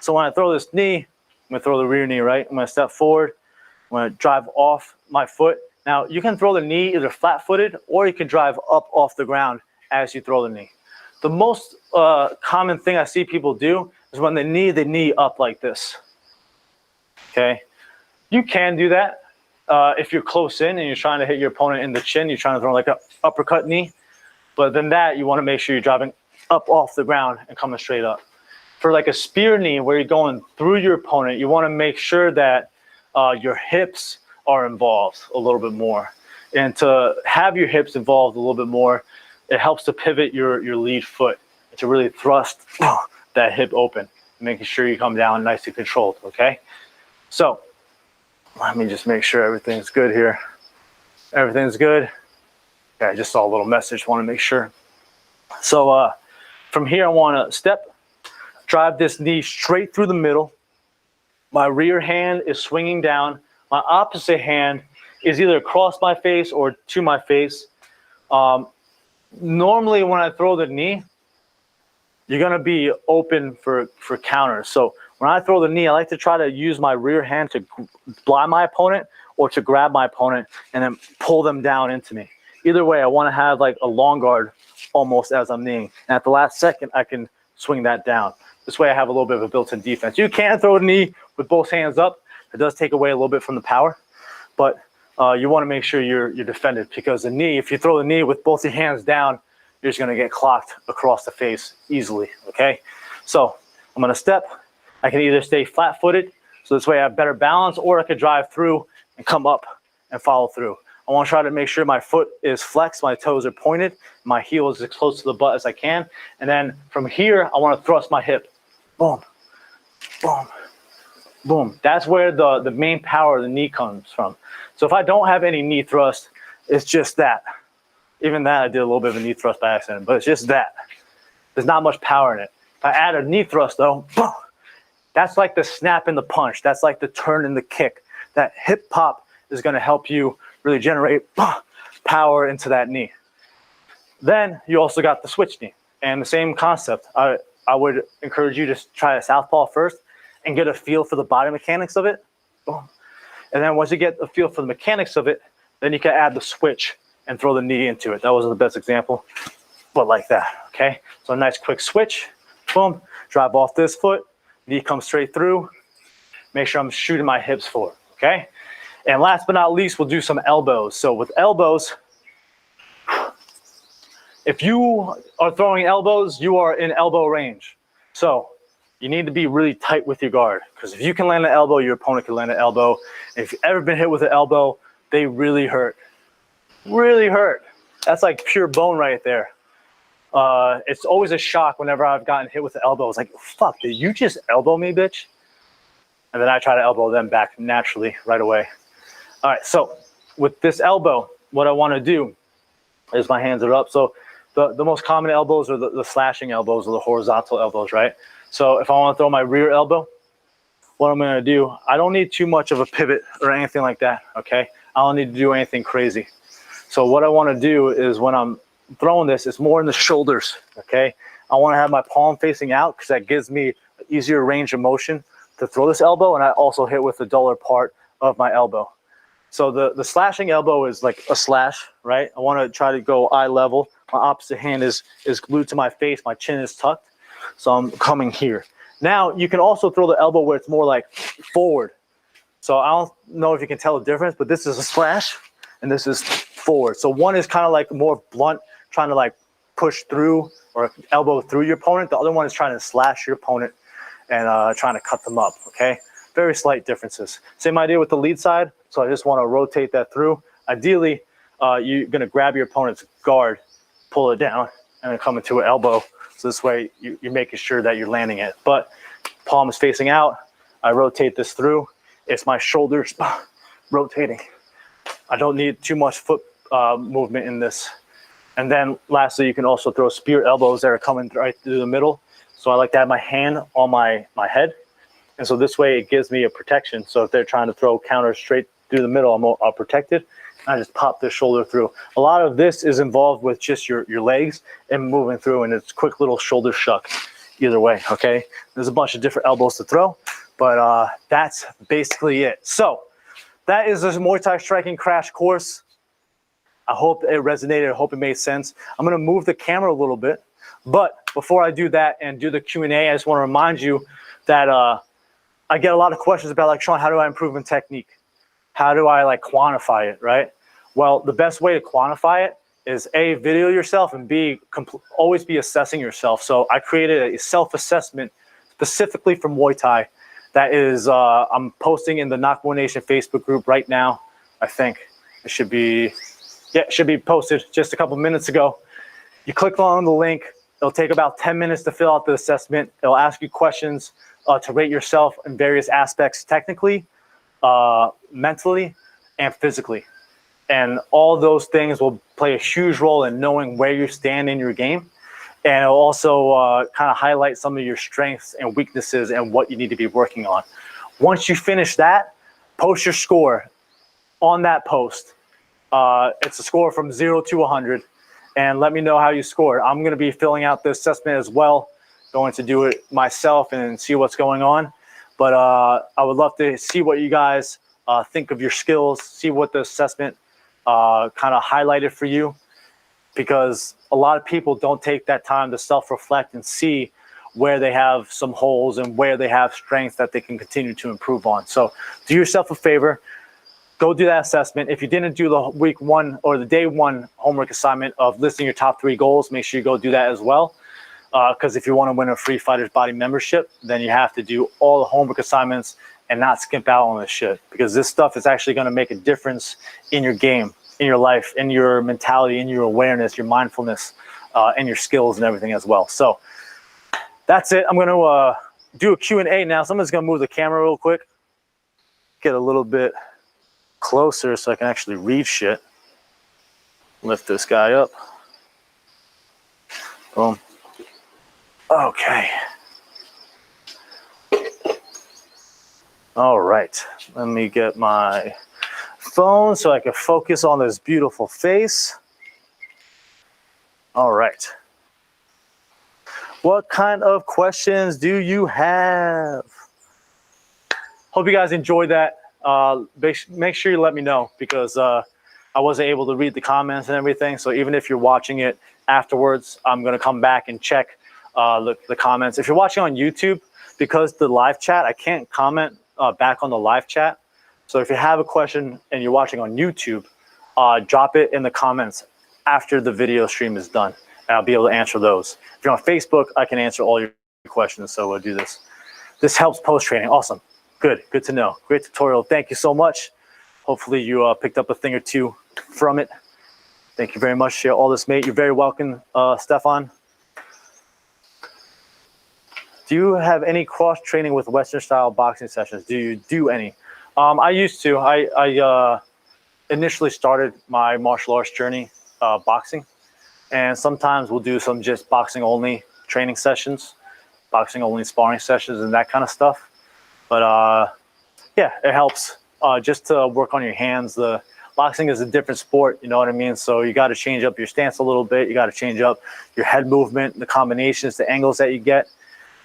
So when I throw this knee, I'm gonna throw the rear knee, right? I'm gonna step forward, I'm gonna drive off my foot. Now you can throw the knee either flat-footed or you can drive up off the ground as you throw the knee. The most common thing I see people do is when they knee up like this. Okay, you can do that if you're close in and you're trying to hit your opponent in the chin. You're trying to throw like an uppercut knee, but then that you want to make sure you're driving up off the ground and coming straight up. For like a spear knee where you're going through your opponent, you want to make sure that your hips are involved a little bit more. And to have your hips involved a little bit more, it helps to pivot your lead foot and to really thrust that hip open, making sure you come down nice and controlled, okay? So let me just make sure everything's good here. Everything's good. Okay, I just saw a little message, want to make sure. So from here, I want to step, drive this knee straight through the middle. My rear hand is swinging down. My opposite hand is either across my face or to my face. Normally when I throw the knee, you're going to be open for counters. So when I throw the knee, I like to try to use my rear hand to blind my opponent or to grab my opponent and then pull them down into me. Either way, I want to have like a long guard almost as I'm kneeing. And at the last second, I can swing that down. This way I have a little bit of a built-in defense. You can throw a knee with both hands up. It does take away a little bit from the power, but you want to make sure you're defended, because the knee, if you throw the knee with both your hands down, you're just going to get clocked across the face easily, okay? So I'm going to step. I can either stay flat-footed, so this way I have better balance, or I could drive through and come up and follow through. I want to try to make sure my foot is flexed, my toes are pointed, my heel is as close to the butt as I can, and then from here, I want to thrust my hip. Boom, boom, boom. That's where the main power of the knee comes from. So if I don't have any knee thrust, it's just that. Even that, I did a little bit of a knee thrust by accident, but it's just that. There's not much power in it. If I add a knee thrust though, boom, that's like the snap and the punch. That's like the turn and the kick. That hip pop is going to help you really generate power into that knee. Then you also got the switch knee, and the same concept. I would encourage you to try a southpaw first and get a feel for the body mechanics of it. Boom. And then once you get a feel for the mechanics of it, Then you can add the switch and throw the knee into it. That wasn't the best example, but like that, okay? So a nice quick switch, boom, drive off this foot, knee comes straight through, make sure I'm shooting my hips forward, okay? And last but not least, we'll do some elbows. So with elbows, if you are throwing elbows, you are in elbow range. So you need to be really tight with your guard, because if you can land an elbow, your opponent can land an elbow. And if you've ever been hit with an elbow, they really hurt. Really hurt. That's like pure bone right there. It's always a shock whenever I've gotten hit with the elbow. It's like, fuck, did you just elbow me, bitch? And then I try to elbow them back naturally right away. All right, so with this elbow, what I want to do is my hands are up. So the most common elbows are the slashing elbows or the horizontal elbows, right? So if I want to throw my rear elbow, what I'm going to do, I don't need too much of a pivot or anything like that, okay? I don't need to do anything crazy. So what I want to do is when I'm throwing this, it's more in the shoulders, okay? I want to have my palm facing out because that gives me easier range of motion to throw this elbow, and I also hit with the duller part of my elbow. So the slashing elbow is like a slash, right? I want to try to go eye level. My opposite hand is glued to my face. My chin is tucked. So I'm coming here. Now, you can also throw the elbow where it's more like forward. So I don't know if you can tell the difference, but this is a slash and this is forward. So one is kind of like more blunt, trying to like push through or elbow through your opponent. The other one is trying to slash your opponent and trying to cut them up, okay? Very slight differences. Same idea with the lead side. So I just want to rotate that through. Ideally, you're going to grab your opponent's guard, pull it down, and then come into an elbow. So this way you're making sure that you're landing it. But palm is facing out. I rotate this through. It's my shoulders rotating. I don't need too much foot movement in this. And then lastly, you can also throw spear elbows that are coming right through the middle. So I like to have my hand on my head. And so this way it gives me a protection. So if they're trying to throw counters straight through the middle, I'm protected. I just pop this shoulder through. A lot of this is involved with just your legs and moving through, and it's quick little shoulder shuck either way, okay? There's a bunch of different elbows to throw, but that's basically it. So that is a Muay Thai striking crash course. I hope it resonated. I hope it made sense. I'm going to move the camera a little bit, but before I do that and do the Q&A, I just want to remind you that I get a lot of questions about, like, Sean, how do I improve in technique? How do I like quantify it, right? Well, the best way to quantify it is A, video yourself, and B, always be assessing yourself. So I created a self-assessment specifically for Muay Thai that is, I'm posting in the Knock Muay Nation Facebook group right now. I think it should be, yeah, it should be posted just a couple minutes ago. You click on the link. It'll take about 10 minutes to fill out the assessment. It'll ask you questions to rate yourself in various aspects, technically, mentally, and physically. And all those things will play a huge role in knowing where you stand in your game. And it'll also kind of highlight some of your strengths and weaknesses and what you need to be working on. Once you finish that, post your score on that post. It's a score from 0 to 100. And let me know how you scored. I'm going to be filling out the assessment as well. Going to do it myself and see what's going on. But I would love to see what you guys think of your skills, see what the assessment kind of highlighted for you, because a lot of people don't take that time to self-reflect and see where they have some holes and where they have strengths that they can continue to improve on. So do yourself a favor, go do that assessment. If you didn't do the week one or the day one homework assignment of listing your top 3 goals, make sure you go do that as well. Because if you want to win a free Fighters Body membership, then you have to do all the homework assignments and not skimp out on this shit, because this stuff is actually going to make a difference in your game, in your life, in your mentality, in your awareness, your mindfulness, and your skills and everything as well. So that's it. I'm going to do a Q&A now. So I'm just going to move the camera real quick, get a little bit closer so I can actually read shit. Lift this guy up. Boom. Okay. All right. Let me get my phone so I can focus on this beautiful face. All right. What kind of questions do you have? Hope you guys enjoyed that. Make sure you let me know, because I wasn't able to read the comments and everything. So even if you're watching it afterwards, I'm going to come back and check the comments. If you're watching on YouTube, because the live chat, I can't comment back on the live chat. So if you have a question and you're watching on YouTube, drop it in the comments after the video stream is done, and I'll be able to answer those. If you're on Facebook, I can answer all your questions, so we'll do this. This helps post-training. Awesome. Good to know. Great tutorial. Thank you so much. Hopefully you picked up a thing or two from it. Thank you very much. Share all this, mate. You're very welcome, Stefan. Do you have any cross-training with Western-style boxing sessions? Do you do any? I used to. I initially started my martial arts journey boxing, and sometimes we'll do some just boxing-only training sessions, boxing-only sparring sessions, and that kind of stuff. But yeah, it helps just to work on your hands. The boxing is a different sport, you know what I mean? So you got to change up your stance a little bit. You got to change up your head movement, the combinations, the angles that you get.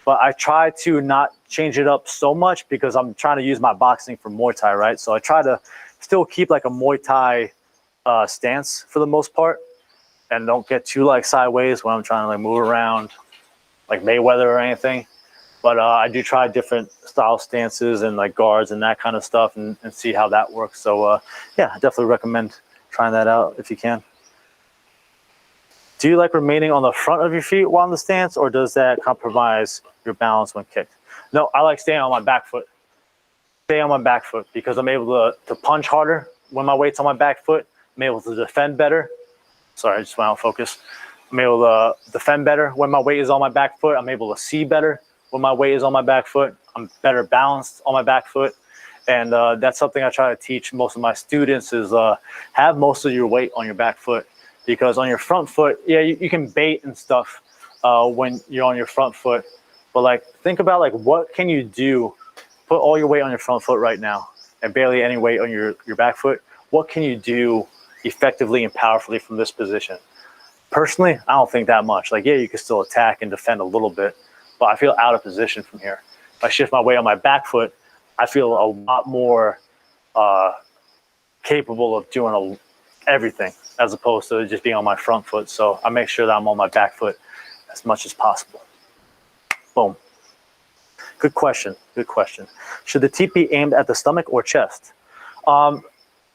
But I try to not change it up so much because I'm trying to use my boxing for Muay Thai, right? So I try to still keep like a Muay Thai stance for the most part, and don't get too like sideways when I'm trying to like move around like Mayweather or anything. But I do try different style stances and like guards and that kind of stuff, and see how that works. So yeah, I definitely recommend trying that out if you can. Do you like remaining on the front of your feet while in the stance, or does that compromise your balance when kicked? No, I like staying on my back foot. Stay on my back foot because I'm able to punch harder when my weight's on my back foot. I'm able to defend better. Sorry, I just went out of focus. I'm able to defend better when my weight is on my back foot. I'm able to see better when my weight is on my back foot. I'm better balanced on my back foot. And that's something I try to teach most of my students is have most of your weight on your back foot. Because on your front foot, yeah, you can bait and stuff when you're on your front foot. But like, think about like, what can you do? Put all your weight on your front foot right now and barely any weight on your back foot. What can you do effectively and powerfully from this position? Personally, I don't think that much. Like, yeah, you can still attack and defend a little bit, but I feel out of position from here. If I shift my weight on my back foot, I feel a lot more capable of doing everything as opposed to just being on my front foot. So I make sure that I'm on my back foot as much as possible. Boom. Good question. Good question. Should the teep be aimed at the stomach or chest?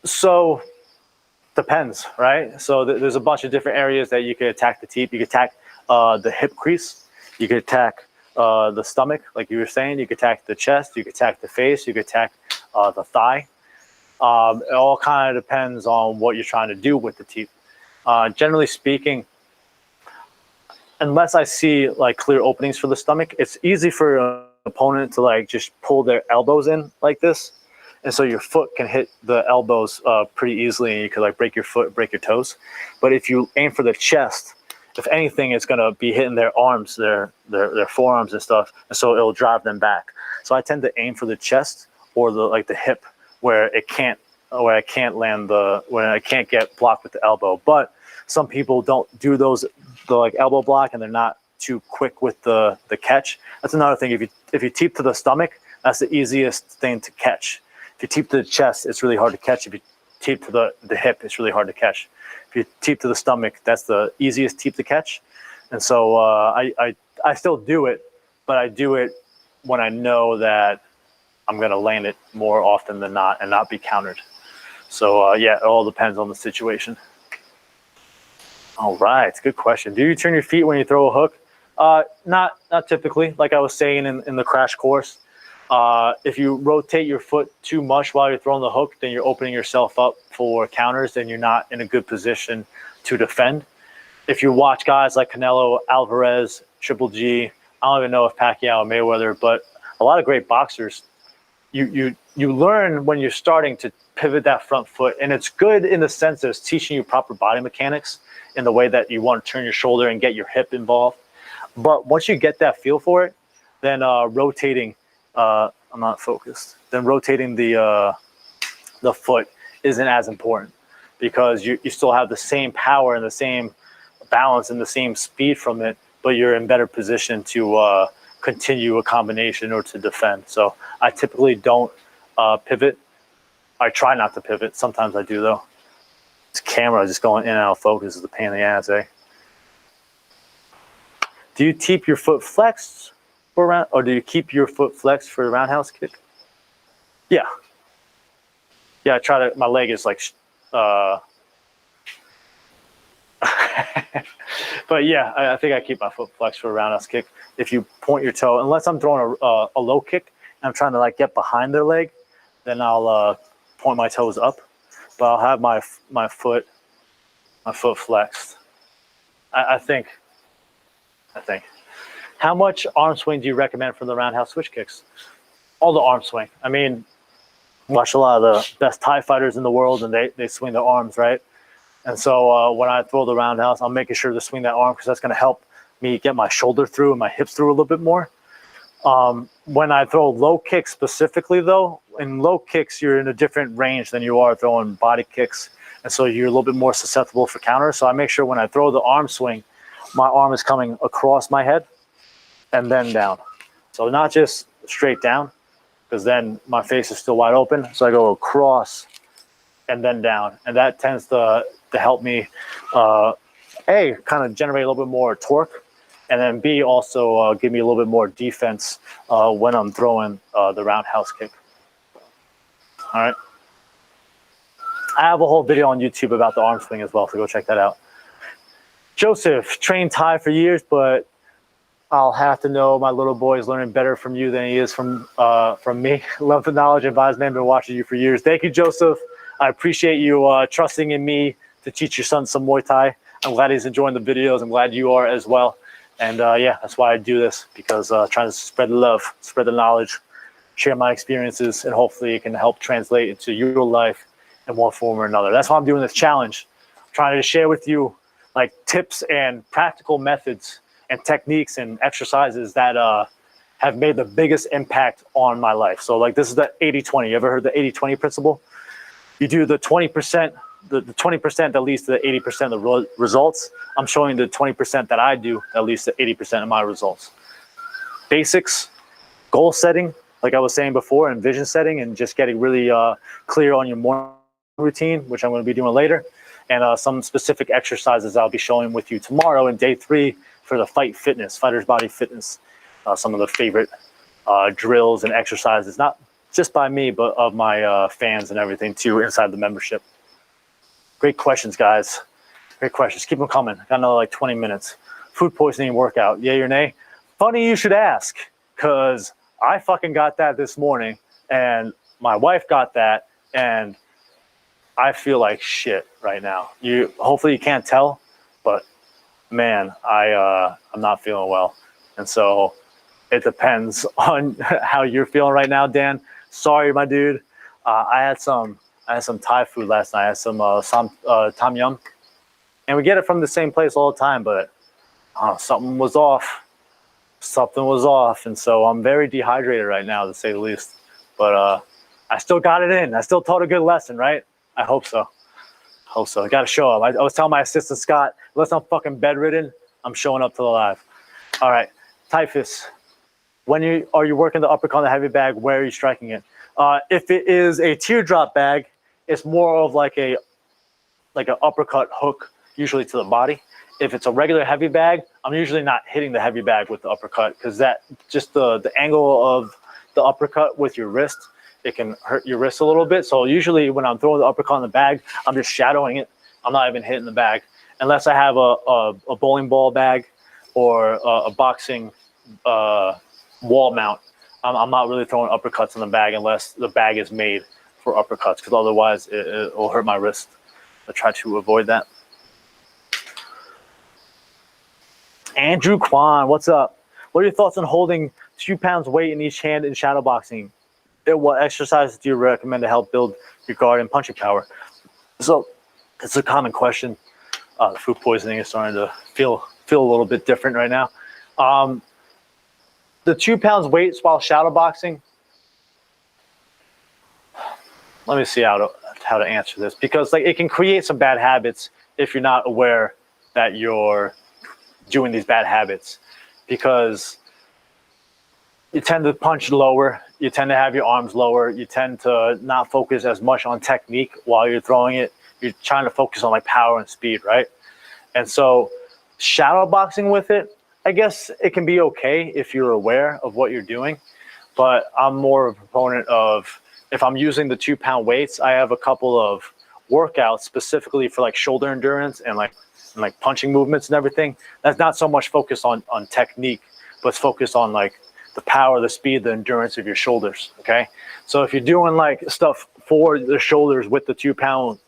So depends, right? So there's a bunch of different areas that you could attack the teep. You could attack the hip crease. You could attack the stomach, like you were saying. You could attack the chest. You could attack the face. You could attack the thigh. It all kind of depends on what you're trying to do with the teep. Generally speaking, unless I see like clear openings for the stomach, it's easy for an opponent to like just pull their elbows in like this. And so your foot can hit the elbows pretty easily, and you could like break your foot, break your toes. But if you aim for the chest, if anything, it's going to be hitting their arms, their forearms and stuff. And so it'll drive them back. So I tend to aim for the chest or the hip, where I can't land when I can't get blocked with the elbow. But some people don't do the like elbow block, and they're not too quick with the catch. That's another thing. If you teep to the stomach, that's the easiest thing to catch. If you teep to the chest, it's really hard to catch. If you teep to the hip, it's really hard to catch. If you teep to the stomach, that's the easiest teep to catch. And so I still do it, but I do it when I know that I'm going to land it more often than not and not be countered. So yeah, it all depends on the situation. All right, good question. Do you turn your feet when you throw a hook? Not typically, like I was saying in the crash course. If you rotate your foot too much while you're throwing the hook, then you're opening yourself up for counters, and you're not in a good position to defend. If you watch guys like Canelo, Alvarez, Triple G, I don't even know if Pacquiao or Mayweather, but a lot of great boxers, you learn when you're starting to pivot that front foot, and it's good in the sense that it's teaching you proper body mechanics in the way that you want to turn your shoulder and get your hip involved. But once you get that feel for it, then rotating, I'm not focused. Then rotating the foot isn't as important, because you still have the same power and the same balance and the same speed from it, but you're in better position to continue a combination or to defend. So I typically don't pivot. I try not to pivot. Sometimes I do, though. This camera just going in and out of focus is a pain in the ass, eh? Do you keep your foot flexed for round, or do you keep your foot flexed for the roundhouse kick? Yeah. Yeah, I try to, my leg is like, but yeah, I think I keep my foot flexed for a roundhouse kick. If you point your toe, unless I'm throwing a low kick and I'm trying to like get behind their leg, then I'll point my toes up. But I'll have my foot flexed. I think. How much arm swing do you recommend from the roundhouse switch kicks? All the arm swing. I mean, watch a lot of the best Thai fighters in the world, and they swing their arms, right? And so when I throw the roundhouse, I'm making sure to swing that arm because that's going to help me get my shoulder through and my hips through a little bit more. When I throw low kicks specifically, though, in low kicks, you're in a different range than you are throwing body kicks. And so you're a little bit more susceptible for counters. So I make sure when I throw the arm swing, my arm is coming across my head and then down. So not just straight down, because then my face is still wide open. So I go across and then down. And that tends to help me, A, kind of generate a little bit more torque, and then B, also give me a little bit more defense when I'm throwing the roundhouse kick. All right. I have a whole video on YouTube about the arm swing as well, so go check that out. Joseph, trained Thai for years, but I'll have to know my little boy is learning better from you than he is from me. Love the knowledge and advice, man. Been watching you for years. Thank you, Joseph. I appreciate you trusting in me to teach your son some Muay Thai. I'm glad he's enjoying the videos. I'm glad you are as well. And yeah, that's why I do this, because trying to spread the love, spread the knowledge, share my experiences, and hopefully it can help translate into your life in one form or another. That's why I'm doing this challenge. I'm trying to share with you like tips and practical methods and techniques and exercises that have made the biggest impact on my life. So like this is the 80-20. You ever heard the 80-20 principle? You do the 20%, the 20% that leads to the 80% of the results. I'm showing the 20% that I do that leads to 80% of my results. Basics, goal setting, like I was saying before, and vision setting, and just getting really clear on your morning routine, which I'm going to be doing later, and some specific exercises I'll be showing with you tomorrow in day 3 for the Fighter's Body Fitness. Some of the favorite drills and exercises, not just by me, but of my fans and everything too inside the membership. Great questions, guys. Great questions. Keep them coming. Got another like 20 minutes. Food poisoning workout, yay or nay? Funny you should ask, because I fucking got that this morning, and my wife got that, and I feel like shit right now. Hopefully you can't tell, but man, I'm not feeling well. And so it depends on how you're feeling right now, Dan. Sorry, my dude. I had some Thai food last night. I had some tom yum, and we get it from the same place all the time, but something was off. Something was off, and so I'm very dehydrated right now, to say the least. But I still got it in. I still taught a good lesson, right? I hope so. I got to show up. I was telling my assistant Scott, unless I'm fucking bedridden, I'm showing up to the live. All right, Typhus. When are you working the uppercut on the heavy bag? Where are you striking it? If it is a teardrop bag, it's more of like an uppercut hook, usually to the body. If it's a regular heavy bag, I'm usually not hitting the heavy bag with the uppercut, because that just the angle of the uppercut with your wrist, it can hurt your wrist a little bit. So usually when I'm throwing the uppercut on the bag, I'm just shadowing it. I'm not even hitting the bag, unless I have a bowling ball bag or a boxing wall mount. I'm not really throwing uppercuts in the bag unless the bag is made for uppercuts, because otherwise it will hurt my wrist. I try to avoid that. Andrew Kwan, what's up? What are your thoughts on holding 2 pounds weight in each hand in shadow boxing? What exercises do you recommend to help build your guard and punching power? So it's a common question. Food poisoning is starting to feel a little bit different right now. The 2 pounds weight while shadow boxing, let me see how to answer this, because like it can create some bad habits if you're not aware that you're doing these bad habits, because you tend to punch lower, you tend to have your arms lower, you tend to not focus as much on technique while you're throwing it, you're trying to focus on like power and speed, right? And so shadow boxing with it, I guess it can be okay if you're aware of what you're doing, but I'm more of a proponent of, if I'm using the 2-pound weights, I have a couple of workouts specifically for like shoulder endurance and like punching movements and everything. That's not so much focused on technique, but it's focused on like the power, the speed, the endurance of your shoulders. Okay, so if you're doing like stuff for the shoulders with the 2-pound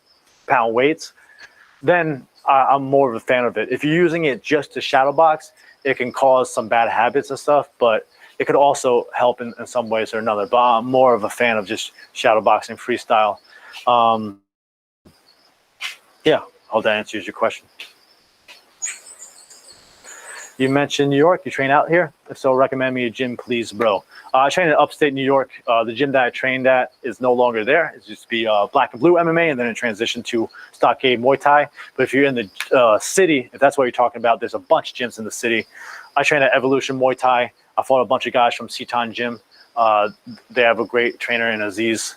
weights, then I'm more of a fan of it. If you're using it just to shadow box, it can cause some bad habits and stuff, but it could also help in some ways or another. But I'm more of a fan of just shadow boxing freestyle. Yeah, I hope that answers your question. You mentioned New York. You train out here? If so, recommend me a gym, please, bro. I train in upstate New York. The gym that I trained at is no longer there. It used to be Black and Blue MMA, and then it transitioned to Stockade Muay Thai. But if you're in the city, if that's what you're talking about, there's a bunch of gyms in the city. I train at Evolution Muay Thai. I fought a bunch of guys from Seton Gym. They have a great trainer in Aziz.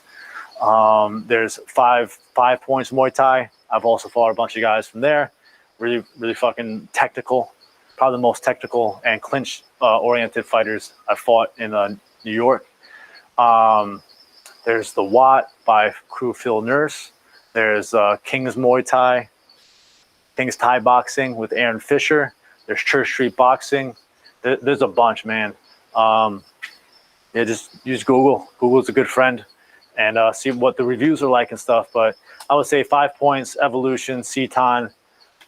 There's five points Muay Thai. I've also fought a bunch of guys from there. Really, really fucking technical. Probably the most technical and clinch oriented fighters I fought in New York. There's the Watt by Crew Phil Nurse. There's King's Muay Thai, King's Thai Boxing with Aaron Fisher. There's Church Street Boxing. There's a bunch, man. Yeah, just use Google. Google's a good friend, and see what the reviews are like and stuff. But I would say 5 Points, Evolution, Seton.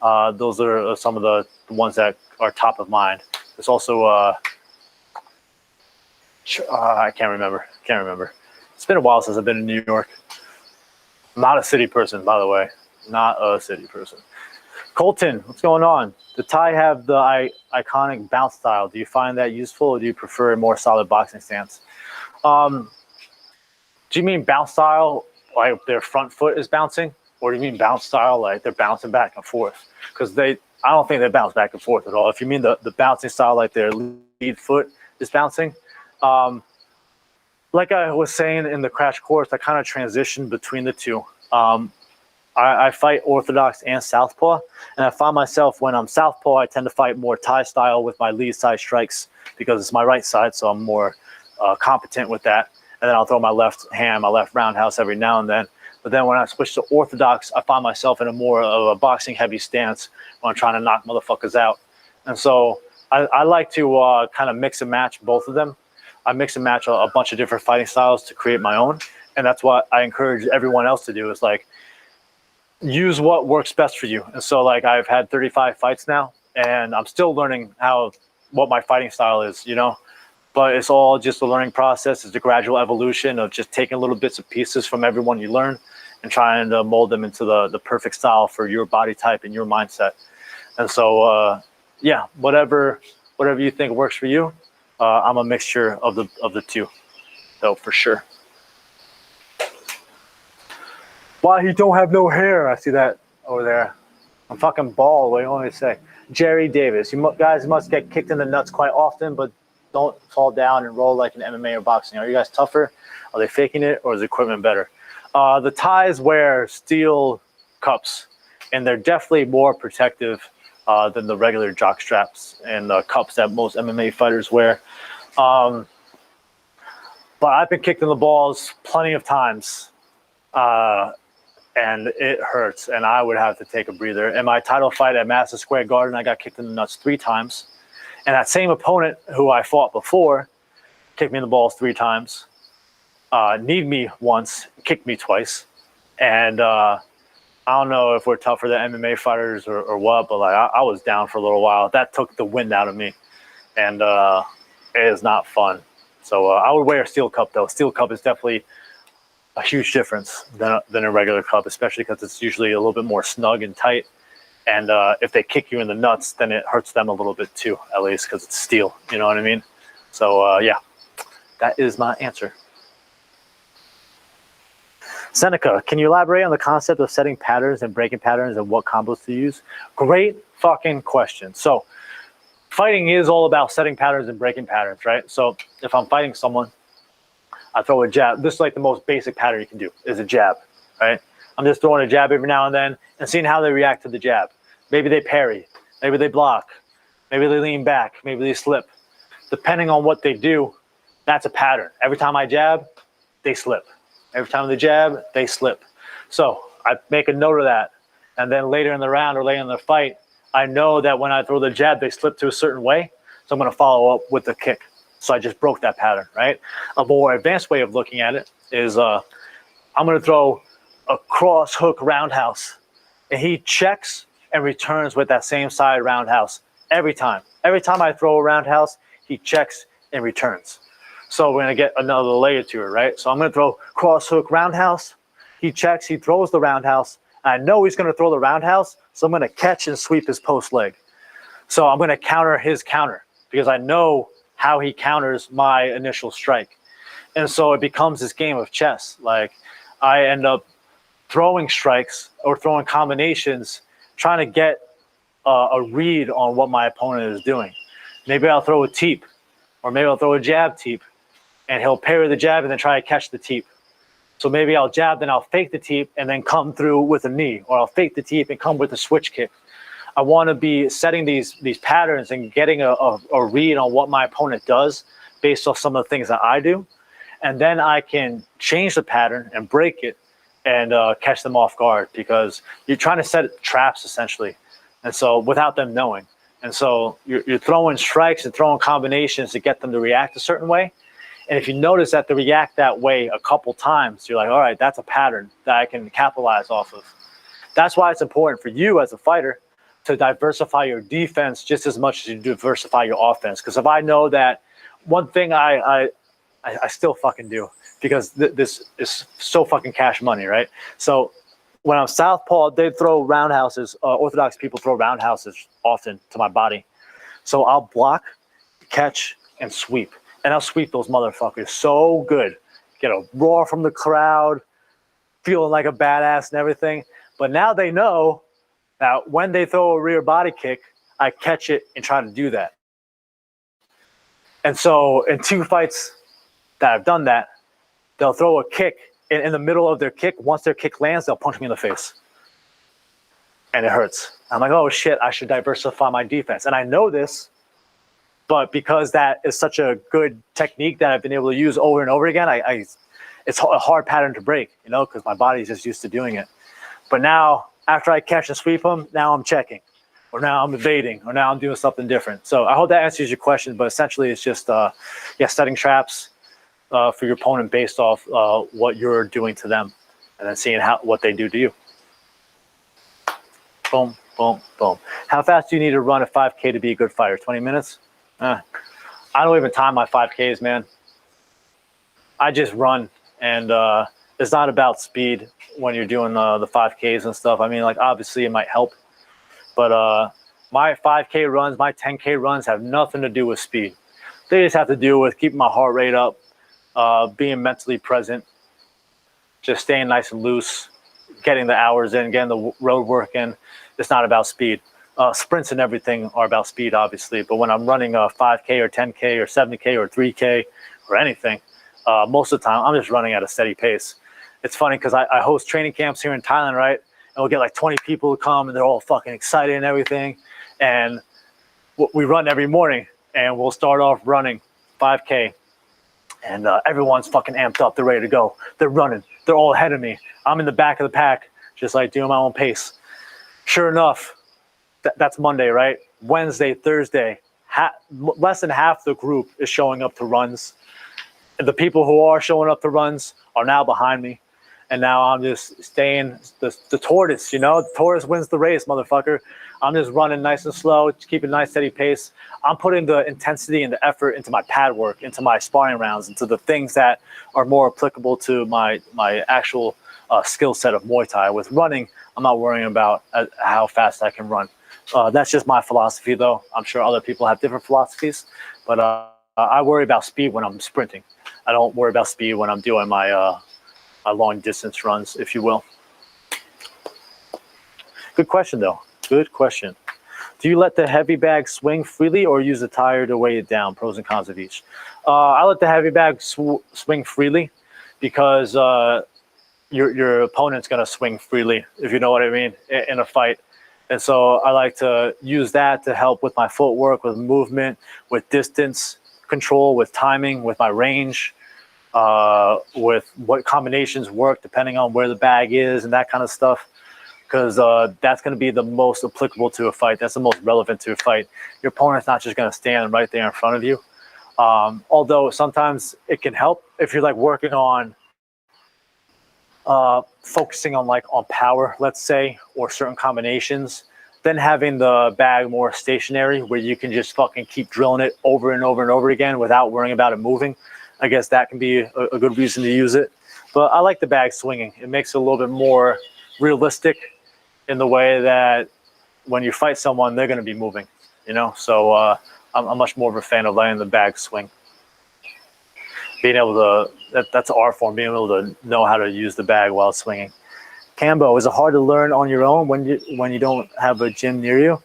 Those are some of the ones that are top of mind. There's also I can't remember. It's been a while since I've been in New York. I'm not a city person, by the way. Not a city person. Colton, what's going on? The Thai have the iconic bounce style. Do you find that useful, or do you prefer a more solid boxing stance? Do you mean bounce style like their front foot is bouncing, or do you mean bounce style like they're bouncing back and forth? Because I don't think they bounce back and forth at all. If you mean the bouncing style like their lead foot is bouncing, like I was saying in the crash course, I kind of transitioned between the two. I fight orthodox and southpaw, and I find myself when I'm southpaw, I tend to fight more Thai style with my lead side strikes because it's my right side, so I'm more competent with that. And then I'll throw my left hand, my left roundhouse every now and then. But then when I switch to orthodox, I find myself in a more of a boxing heavy stance when I'm trying to knock motherfuckers out. And so I like to kind of mix and match both of them. I mix and match a bunch of different fighting styles to create my own. And that's what I encourage everyone else to do, is like use what works best for you. And so like I've had 35 fights now, and I'm still learning what my fighting style is, you know. But it's all just a learning process. It's a gradual evolution of just taking little bits and pieces from everyone you learn and trying to mold them into the perfect style for your body type and your mindset. And so, yeah, whatever you think works for you, I'm a mixture of the two, though, for sure. Why he don't have no hair? I see that over there. I'm fucking bald. What do you want me to say? Jerry Davis, you guys must get kicked in the nuts quite often, but don't fall down and roll like an MMA or boxing. Are you guys tougher? Are they faking it, or is the equipment better? The Thais wear steel cups, and they're definitely more protective than the regular jock straps and the cups that most MMA fighters wear. But I've been kicked in the balls plenty of times, and it hurts, and I would have to take a breather. In my title fight at Madison Square Garden, I got kicked in the nuts 3 times. And that same opponent who I fought before kicked me in the balls 3 times, kneed me once, kicked me twice. And I don't know if we're tougher than MMA fighters or what, but like I was down for a little while. That took the wind out of me, and it is not fun. So I would wear a steel cup, though. Steel cup is definitely a huge difference than a regular cup, especially because it's usually a little bit more snug and tight. And if they kick you in the nuts, then it hurts them a little bit too, at least because it's steel. You know what I mean? So, yeah, that is my answer. Seneca, can you elaborate on the concept of setting patterns and breaking patterns and what combos to use? Great fucking question. So fighting is all about setting patterns and breaking patterns, right? So if I'm fighting someone, I throw a jab. This is like the most basic pattern you can do is a jab, right? I'm just throwing a jab every now and then and seeing how they react to the jab. Maybe they parry, maybe they block, maybe they lean back, maybe they slip. Depending on what they do, that's a pattern. Every time I jab, they slip. Every time they jab, they slip. So I make a note of that. And then later in the round or later in the fight, I know that when I throw the jab, they slip to a certain way. So I'm going to follow up with the kick. So I just broke that pattern, right? A more advanced way of looking at it is I'm going to throw a cross hook roundhouse. And he checks and returns with that same side roundhouse every time. Every time I throw a roundhouse, he checks and returns. So we're going to get another layer to it, right? So I'm going to throw cross hook roundhouse. He checks, he throws the roundhouse. I know he's going to throw the roundhouse, so I'm going to catch and sweep his post leg. So I'm going to counter his counter because I know how he counters my initial strike. And so it becomes this game of chess. Like I end up throwing strikes or throwing combinations, trying to get a read on what my opponent is doing. Maybe I'll throw a teep, or maybe I'll throw a jab teep, and he'll parry the jab and then try to catch the teep. So maybe I'll jab, then I'll fake the teep and then come through with a knee, or I'll fake the teep and come with a switch kick. I want to be setting these patterns and getting a read on what my opponent does based off some of the things that I do. And then I can change the pattern and break it and catch them off guard, because you're trying to set traps essentially. And so without them knowing. And so you're throwing strikes and throwing combinations to get them to react a certain way. And if you notice that they react that way a couple times, you're like, all right, that's a pattern that I can capitalize off of. That's why it's important for you as a fighter to diversify your defense just as much as you diversify your offense. Because if I know that one thing I still fucking do, because this is so fucking cash money, right? So when I'm southpaw, they throw roundhouses. Orthodox people throw roundhouses often to my body. So I'll block, catch, and sweep. And I'll sweep those motherfuckers so good. Get a roar from the crowd, feeling like a badass and everything. But now they know that when they throw a rear body kick, I catch it and try to do that. And so in 2 fights that I've done that, they'll throw a kick. In the middle of their kick, once their kick lands, they'll punch me in the face. And it hurts. I'm like, oh shit, I should diversify my defense. And I know this, but because that is such a good technique that I've been able to use over and over again, it's a hard pattern to break, you know, because my body's just used to doing it. But now, after I catch and sweep them, now I'm checking, or now I'm evading, or now I'm doing something different. So I hope that answers your question, but essentially it's just, setting traps for your opponent based off what you're doing to them, and then seeing what they do to you. Boom, boom, boom. How fast do you need to run a 5K to be a good fighter? 20 minutes? I don't even time my 5Ks, man. I just run, and it's not about speed when you're doing the 5Ks and stuff. I mean, like, obviously it might help, but my 5K runs, my 10K runs have nothing to do with speed. They just have to do with keeping my heart rate up, being mentally present, just staying nice and loose, getting the hours in, getting the road work in. It's not about speed. Sprints and everything are about speed, obviously, but when I'm running a 5K or 10K or 70K or 3K or anything, most of the time I'm just running at a steady pace. It's funny because I host training camps here in Thailand, right? And we'll get like 20 people to come, and they're all fucking excited and everything. And we run every morning, and we'll start off running 5K. And everyone's fucking amped up. They're ready to go. They're running. They're all ahead of me. I'm in the back of the pack, just like doing my own pace. Sure enough, that's Monday, right? Wednesday, Thursday, less than half the group is showing up to runs. And the people who are showing up to runs are now behind me. And now I'm just staying the tortoise, you know? The tortoise wins the race, motherfucker. I'm just running nice and slow, keeping a nice steady pace. I'm putting the intensity and the effort into my pad work, into my sparring rounds, into the things that are more applicable to my actual skill set of Muay Thai. With running, I'm not worrying about how fast I can run. That's just my philosophy, though. I'm sure other people have different philosophies, but I worry about speed when I'm sprinting. I don't worry about speed when I'm doing my long distance runs, if you will. Good question, though. Good question. Do you let the heavy bag swing freely or use the tire to weigh it down? Pros and cons of each. I let the heavy bag swing freely because your opponent's going to swing freely, if you know what I mean, in a fight. And so I like to use that to help with my footwork, with movement, with distance control, with timing, with my range, with what combinations work depending on where the bag is and that kind of stuff. Because that's going to be the most applicable to a fight. That's the most relevant to a fight. Your opponent's not just going to stand right there in front of you. Although sometimes it can help if you're like working on focusing on on power, let's say, or certain combinations, then having the bag more stationary where you can just fucking keep drilling it over and over and over again without worrying about it moving. I guess that can be a good reason to use it. But I like the bag swinging. It makes it a little bit more realistic in the way that when you fight someone, they're going to be moving, you know? So I'm much more of a fan of letting the bag swing. Being able to, that's an art form, being able to know how to use the bag while swinging. Cambo, is it hard to learn on your own when you don't have a gym near you?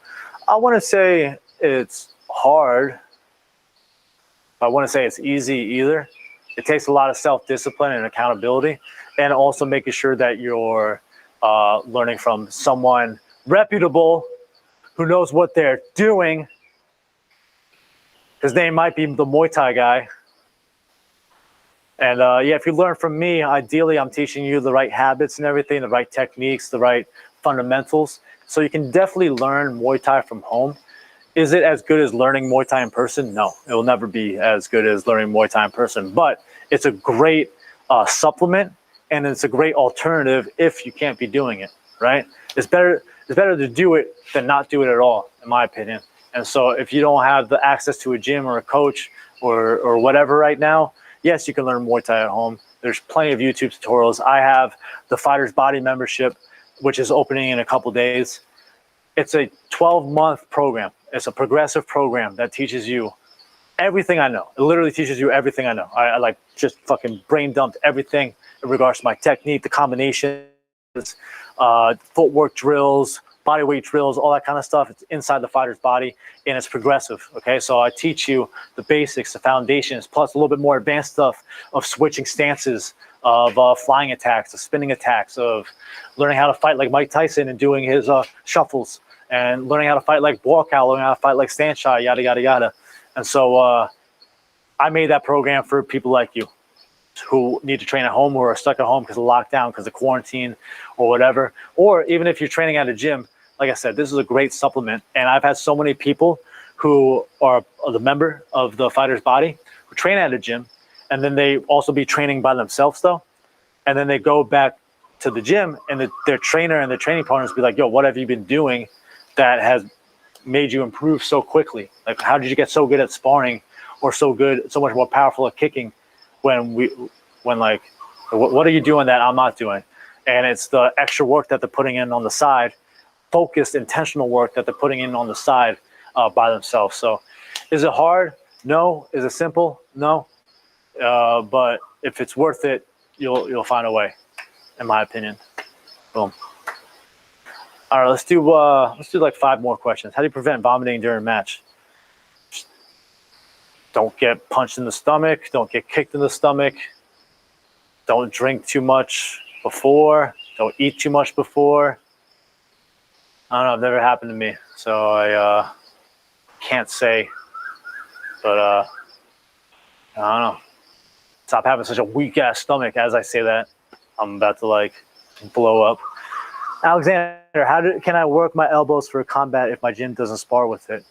I want to say it's hard. I want to say it's easy either. It takes a lot of self-discipline and accountability, and also making sure that you're learning from someone reputable who knows what they're doing. His name might be the Muay Thai guy. And yeah, if you learn from me, ideally I'm teaching you the right habits and everything, the right techniques, the right fundamentals. So you can definitely learn Muay Thai from home. Is it as good as learning Muay Thai in person? No, it will never be as good as learning Muay Thai in person. But it's a great supplement, and it's a great alternative if you can't be doing it, right? It's better to do it than not do it at all, in my opinion. And so if you don't have the access to a gym or a coach or whatever right now, yes, you can learn Muay Thai at home. There's plenty of YouTube tutorials. I have the Fighter's Body membership, which is opening in a couple days. It's a 12-month program. It's a progressive program that teaches you everything I know. It literally teaches you everything I know. I like just fucking brain dumped everything in regards to my technique, the combinations, footwork drills, body weight drills, all that kind of stuff. It's inside the Fighter's Body, and it's progressive. Okay, so I teach you the basics, the foundations, plus a little bit more advanced stuff of switching stances, of flying attacks, of spinning attacks, of learning how to fight like Mike Tyson and doing his shuffles, and learning how to fight like Walkout, learning how to fight like Stanchai, yada yada yada. And so I made that program for people like you who need to train at home, or are stuck at home because of lockdown, because of quarantine or whatever. Or even if you're training at a gym, like I said, this is a great supplement. And I've had so many people who are the member of the Fighter's Body who train at a gym, and then they also be training by themselves though. And then they go back to the gym, and their trainer and their training partners be like, yo, what have you been doing that has made you improve so quickly? Like, how did you get so good at sparring, or so much more powerful at kicking when like, what are you doing that I'm not doing? And it's the extra work that they're putting in on the side, focused, intentional work that they're putting in on the side by themselves. So is it hard? No. Is it simple? No. But if it's worth it, you'll find a way, in my opinion. Boom. All right, let's do like 5 more questions. How do you prevent vomiting during a match? Don't get punched in the stomach. Don't get kicked in the stomach. Don't drink too much before. Don't eat too much before. I don't know. It never happened to me, so I can't say. But I don't know. Stop having such a weak ass stomach. As I say that, I'm about to like blow up. Alexander, can I work my elbows for combat if my gym doesn't spar with it?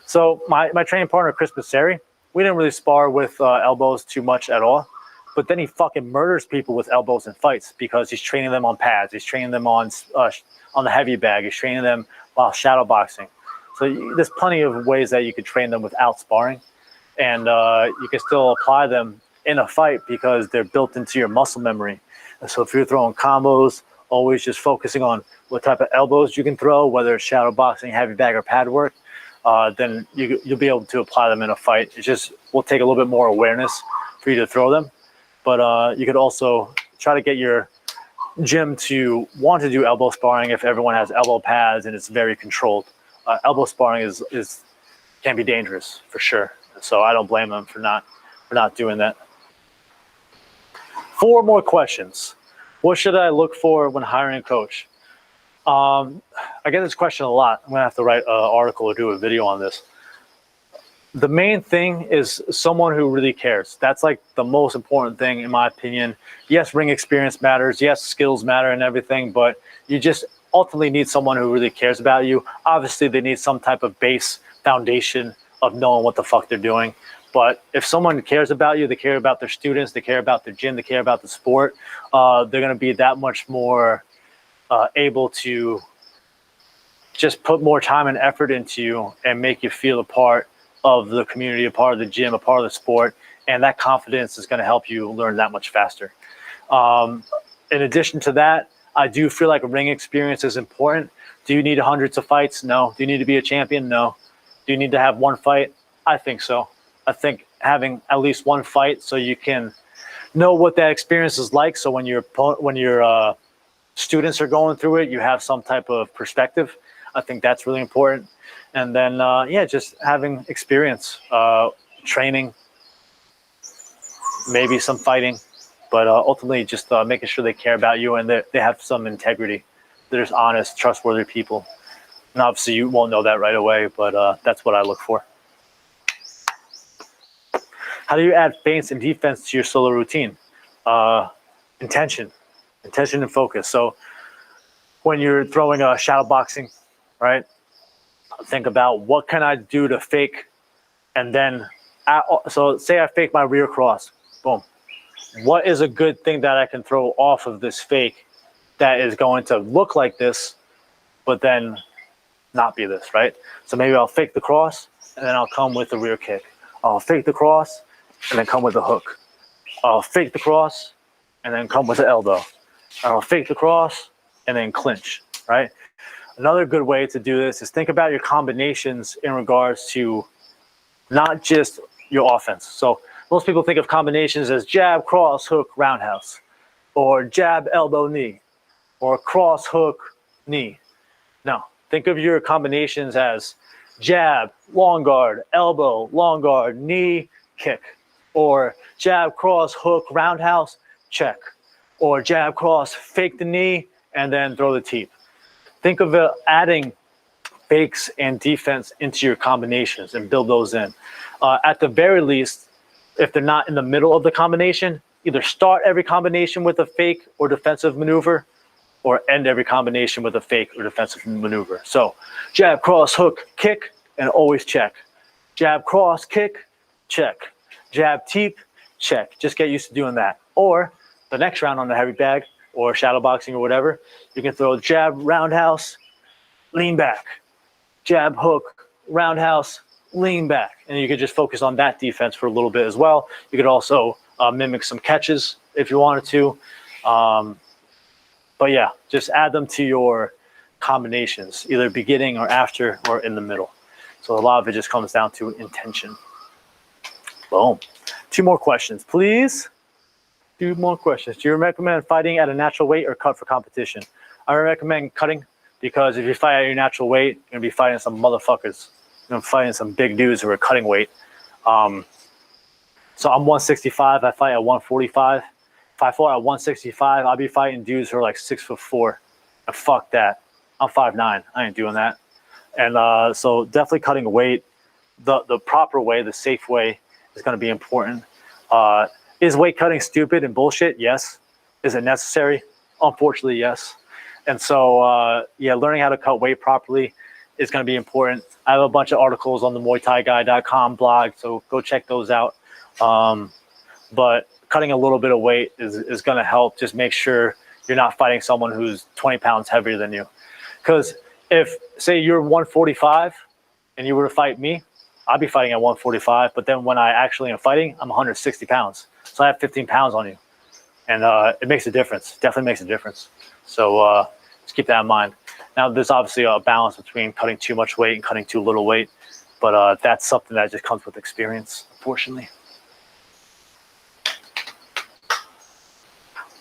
So my training partner, Chris Passeri, we didn't really spar with elbows too much at all. But then he fucking murders people with elbows in fights because he's training them on pads. He's training them on the heavy bag. He's training them while shadow boxing. So there's plenty of ways that you could train them without sparring. And you can still apply them in a fight because they're built into your muscle memory. And so if you're throwing combos, always just focusing on what type of elbows you can throw, whether it's shadow boxing, heavy bag, or pad work, then you'll be able to apply them in a fight. It just will take a little bit more awareness for you to throw them. But you could also try to get your gym to want to do elbow sparring if everyone has elbow pads and it's very controlled. Elbow sparring can be dangerous for sure. So I don't blame them for not doing that. 4 more questions. What should I look for when hiring a coach? I get this question a lot. I'm gonna have to write an article or do a video on this. The main thing is someone who really cares. That's like the most important thing, in my opinion. Yes, ring experience matters. Yes, skills matter and everything, but you just ultimately need someone who really cares about you. Obviously, they need some type of base foundation of knowing what the fuck they're doing. But if someone cares about you, they care about their students, they care about their gym, they care about the sport, they're going to be that much more able to just put more time and effort into you and make you feel a part of the community, a part of the gym, a part of the sport. And that confidence is going to help you learn that much faster. In addition to that, I do feel like ring experience is important. Do you need hundreds of fights? No. Do you need to be a champion? No. Do you need to have one fight? I think so. I think having at least one fight so you can know what that experience is like. So when your students are going through it, you have some type of perspective. I think that's really important. And then, yeah, just having experience, training, maybe some fighting, but ultimately just making sure they care about you and they have some integrity. They're just honest, trustworthy people. And obviously you won't know that right away, but that's what I look for. How do you add feints and defense to your solo routine? Intention and focus. So when you're throwing a shadow boxing, right? Think about what can I do to fake, and then, so say I fake my rear cross, boom. What is a good thing that I can throw off of this fake that is going to look like this, but then not be this, right? So maybe I'll fake the cross, and then I'll come with the rear kick. I'll fake the cross, and then come with the hook. I'll fake the cross, and then come with the elbow. I'll fake the cross, and then clinch, right? Another good way to do this is think about your combinations in regards to not just your offense. So most people think of combinations as jab, cross, hook, roundhouse, or jab, elbow, knee, or cross, hook, knee. No, think of your combinations as jab, long guard, elbow, long guard, knee, kick, or jab, cross, hook, roundhouse, check, or jab, cross, fake the knee, and then throw the teep. Think of adding fakes and defense into your combinations and build those in. At the very least, if they're not in the middle of the combination, either start every combination with a fake or defensive maneuver, or end every combination with a fake or defensive maneuver. So jab, cross, hook, kick, and always check. Jab, cross, kick, check. Jab, teep, check. Just get used to doing that. Or the next round on the heavy bag, or shadow boxing or whatever, you can throw jab, roundhouse, lean back. Jab, hook, roundhouse, lean back. And you could just focus on that defense for a little bit as well. You could also mimic some catches if you wanted to. But yeah, just add them to your combinations, either beginning or after or in the middle. So a lot of it just comes down to intention. Boom. 2 more questions, please. 2 more questions. Do you recommend fighting at a natural weight or cut for competition? I recommend cutting, because if you fight at your natural weight, you're going to be fighting some motherfuckers. You're going to be fighting some big dudes who are cutting weight. So I'm 165. I fight at 145. If I fought at 165, I'll be fighting dudes who are like 6'4". And fuck that. I'm 5'9". I ain't doing that. And so definitely cutting weight the proper way, the safe way, is going to be important. Is weight cutting stupid and bullshit? Yes. Is it necessary? Unfortunately, yes. And so, yeah, learning how to cut weight properly is going to be important. I have a bunch of articles on the MuayThaiGuy.com blog, so go check those out. But cutting a little bit of weight is going to help. Just make sure you're not fighting someone who's 20 pounds heavier than you. Because if, say, you're 145 and you were to fight me, I'd be fighting at 145, but then when I actually am fighting, I'm 160 pounds. So I have 15 pounds on you. And it makes a difference. Definitely makes a difference. So just keep that in mind. Now, there's obviously a balance between cutting too much weight and cutting too little weight, but that's something that just comes with experience, unfortunately.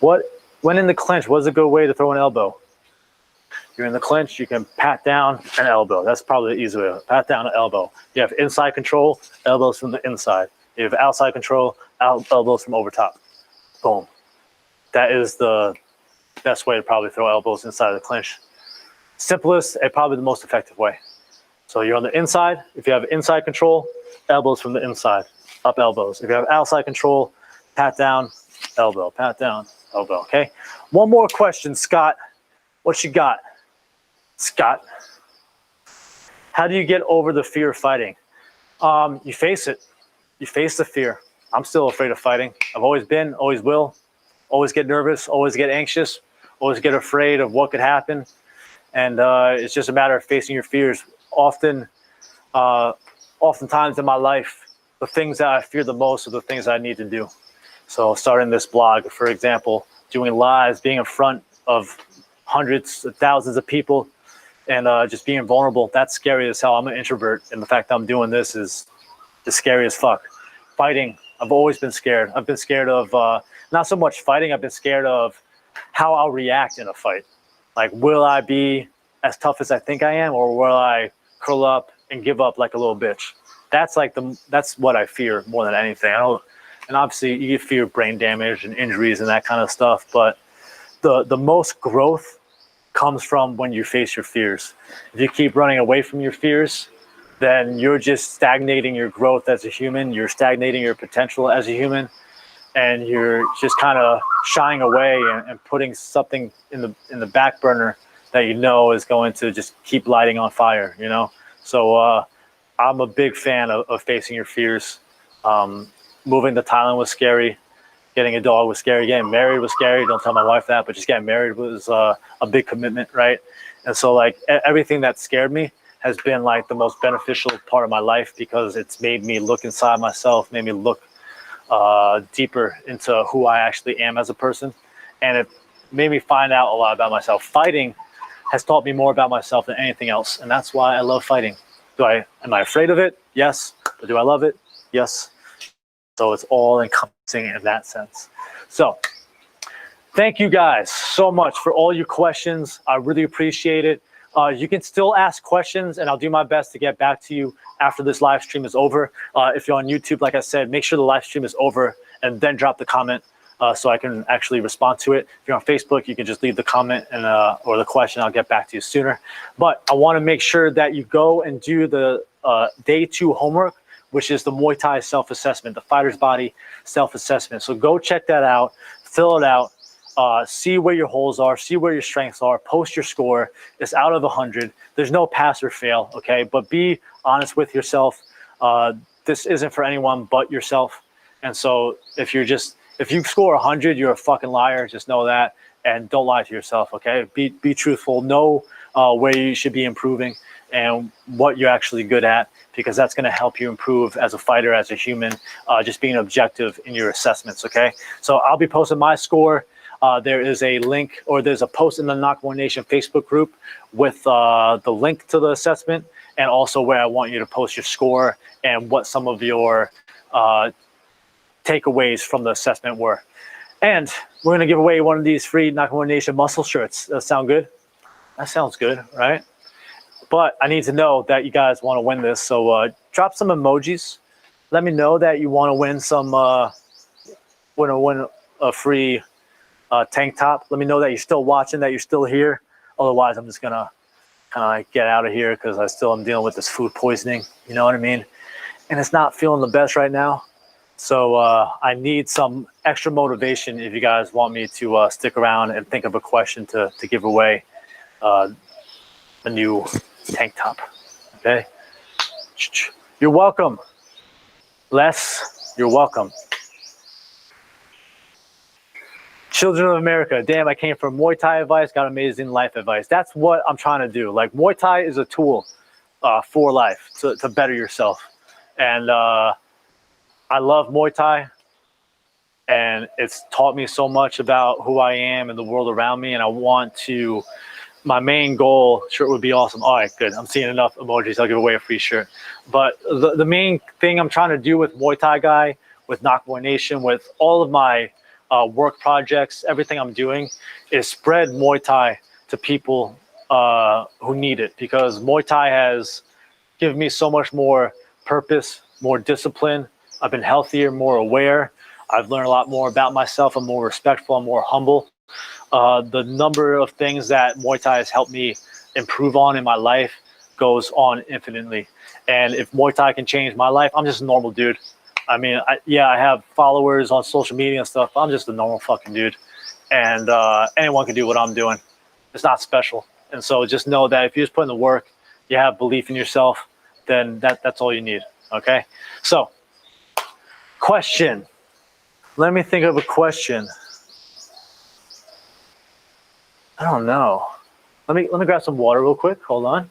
When in the clinch, what is a good way to throw an elbow? You're in the clinch, you can pat down an elbow. That's probably the easy way. Pat down an elbow. You have inside control, elbows from the inside. You have outside control, elbows from over top. Boom. That is the best way to probably throw elbows inside of the clinch. Simplest and probably the most effective way. So you're on the inside. If you have inside control, elbows from the inside, up elbows. If you have outside control, pat down, elbow, pat down, elbow, okay? One more question, Scott. What you got? Scott, how do you get over the fear of fighting? You face it. You face the fear. I'm still afraid of fighting. I've always been, always will. Always get nervous, always get anxious, always get afraid of what could happen. And it's just a matter of facing your fears. Oftentimes in my life, the things that I fear the most are the things I need to do. So starting this blog, for example, doing lives, being in front of hundreds of thousands of people, and just being vulnerable, that's scary as hell. I'm an introvert, and the fact that I'm doing this is scary as fuck. Fighting, I've always been scared. I've been scared of not so much fighting, I've been scared of how I'll react in a fight. Like, will I be as tough as I think I am, or will I curl up and give up like a little bitch? That's what I fear more than anything. And obviously you fear brain damage and injuries and that kind of stuff, but the most growth comes from when you face your fears. If you keep running away from your fears, then you're just stagnating your growth as a human. You're stagnating your potential as a human, and you're just kind of shying away and putting something in the back burner that you know is going to just keep lighting on fire, you know? So I'm a big fan of facing your fears. Moving to Thailand was scary. Getting a dog was scary. Getting married was scary. Don't tell my wife that, but just getting married was a big commitment, right? And so like everything that scared me has been like the most beneficial part of my life, because it's made me look inside myself, made me look deeper into who I actually am as a person. And it made me find out a lot about myself. Fighting has taught me more about myself than anything else. And that's why I love fighting. Am I afraid of it? Yes. But do I love it? Yes. So it's all encompassing in that sense. So thank you guys so much for all your questions. I really appreciate it. You can still ask questions, and I'll do my best to get back to you after this live stream is over. If you're on YouTube, like I said, make sure the live stream is over and then drop the comment so I can actually respond to it. If you're on Facebook, you can just leave the comment and or the question. I'll get back to you sooner. But I want to make sure that you go and do the day 2 homework, which is the Muay Thai self-assessment, the fighter's body self-assessment. So go check that out, fill it out. See where your holes are, see where your strengths are, post your score. It's out of 100. There's no pass or fail, okay? But be honest with yourself. This isn't for anyone but yourself. And so if you score 100, you're a fucking liar. Just know that, and don't lie to yourself, okay? Be truthful. Know where you should be improving and what you're actually good at, because that's going to help you improve as a fighter, as a human, just being objective in your assessments, okay? So I'll be posting my score. There is a link, or there's a post in the Nakamura Nation Facebook group with the link to the assessment, and also where I want you to post your score and what some of your takeaways from the assessment were. And we're going to give away one of these free Nakamura Nation muscle shirts. Does that sound good? That sounds good, right? But I need to know that you guys want to win this. So drop some emojis. Let me know that you want to win some, win a free tank top. Let me know that you're still watching, that you're still here. Otherwise, I'm just gonna kind of like get out of here, because I still am dealing with this food poisoning. You know what I mean? And it's not feeling the best right now. So I need some extra motivation if you guys want me to stick around and think of a question to give away a new tank top. Okay? You're welcome. Les, you're welcome. Children of America, damn, I came from Muay Thai advice, got amazing life advice. That's what I'm trying to do. Like, Muay Thai is a tool for life, to better yourself. And I love Muay Thai, and it's taught me so much about who I am and the world around me, and I want to, my main goal, shirt would be awesome. All right, good. I'm seeing enough emojis. I'll give away a free shirt. But the main thing I'm trying to do with Muay Thai Guy, with Nakamura Nation, with all of my work projects, everything I'm doing, is spread Muay Thai to people who need it, because Muay Thai has given me so much more purpose, more discipline. I've been healthier, more aware. I've learned a lot more about myself. I'm more respectful. I'm more humble. The number of things that Muay Thai has helped me improve on in my life goes on infinitely. And if Muay Thai can change my life, I'm just a normal dude. I mean, I have followers on social media and stuff. I'm just a normal fucking dude. And anyone can do what I'm doing. It's not special. And so just know that if you just put in the work, you have belief in yourself, then that's all you need. Okay? So, question. Let me think of a question. I don't know. Let me grab some water real quick. Hold on.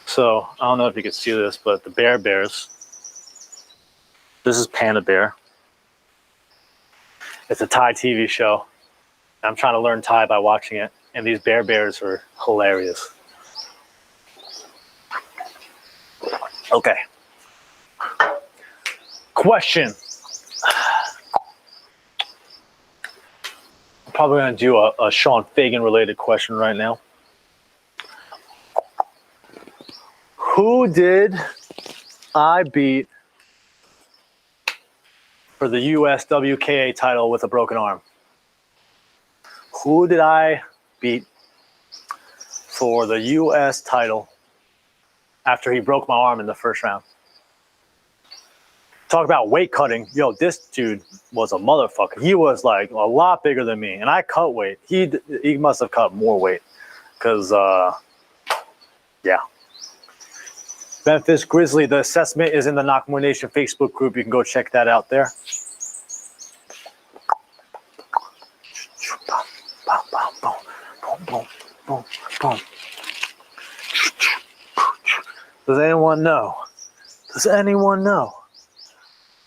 So, I don't know if you can see this, but the Bears. This is Panda Bear. It's a Thai TV show. I'm trying to learn Thai by watching it. And these bears are hilarious. Okay. Question. I'm probably going to do a Sean Fagan related question right now. Who did I beat for the US WKA title with a broken arm? Who did I beat for the US title after he broke my arm in the first round? Talk about weight cutting. Yo, this dude was a motherfucker. He was like a lot bigger than me, and I cut weight. He must have cut more weight because, yeah. Memphis Grizzly, the assessment is in the Knock More Nation Facebook group. You can go check that out there. Does anyone know? Does anyone know?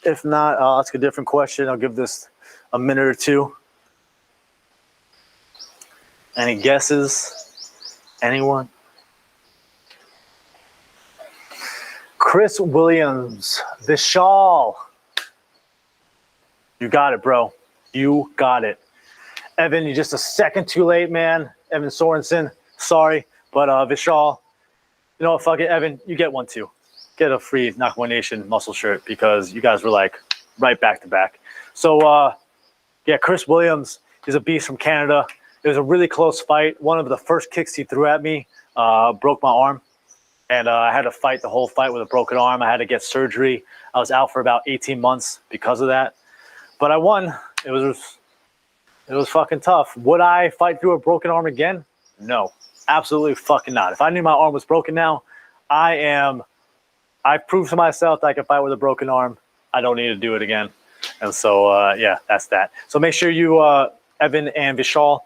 If not, I'll ask a different question. I'll give this a minute or two. Any guesses? Anyone? Chris Williams, Vishal. You got it, bro. You got it. Evan, you're just a second too late, man. Evan Sorensen, sorry. But Vishal, you know what, fuck it, Evan, you get one too. Get a free Knock One Nation muscle shirt because you guys were like right back to back. So, yeah, Chris Williams is a beast from Canada. It was a really close fight. One of the first kicks he threw at me broke my arm. And I had to fight the whole fight with a broken arm. I had to get surgery. I was out for about 18 months because of that. But I won. It was fucking tough. Would I fight through a broken arm again? No, absolutely fucking not. If I knew my arm was broken now, I proved to myself that I can fight with a broken arm. I don't need to do it again. And so, yeah, that's that. So make sure you, Evan and Vishal,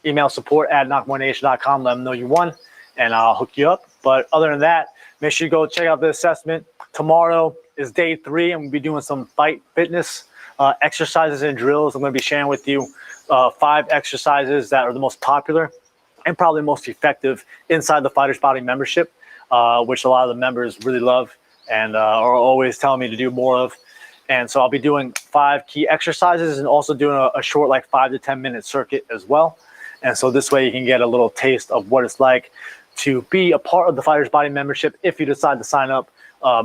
email support@knockmorenation.com. Let them know you won, and I'll hook you up. But other than that, make sure you go check out the assessment. Tomorrow is day 3, and we'll be doing some fight fitness exercises and drills. I'm going to be sharing with you 5 exercises that are the most popular and probably most effective inside the Fighter's Body membership, which a lot of the members really love and are always telling me to do more of. And so I'll be doing 5 key exercises and also doing a short, like 5 to 10 minute circuit as well. And so this way you can get a little taste of what it's like to be a part of the Fighter's Body membership if you decide to sign up.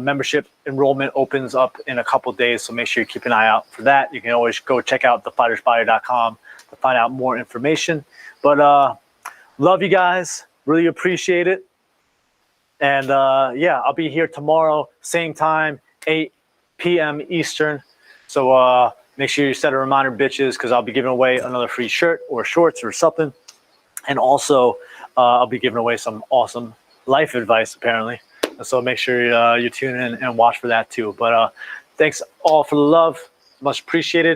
Membership enrollment opens up in a couple days, so make sure you keep an eye out for that. You can always go check out thefightersbody.com to find out more information. But love you guys. Really appreciate it. And yeah, I'll be here tomorrow, same time, 8 p.m. Eastern. So make sure you set a reminder, bitches, because I'll be giving away another free shirt or shorts or something. And also, I'll be giving away some awesome life advice, apparently. So make sure you tune in and watch for that too. But thanks all for the love. Much appreciated.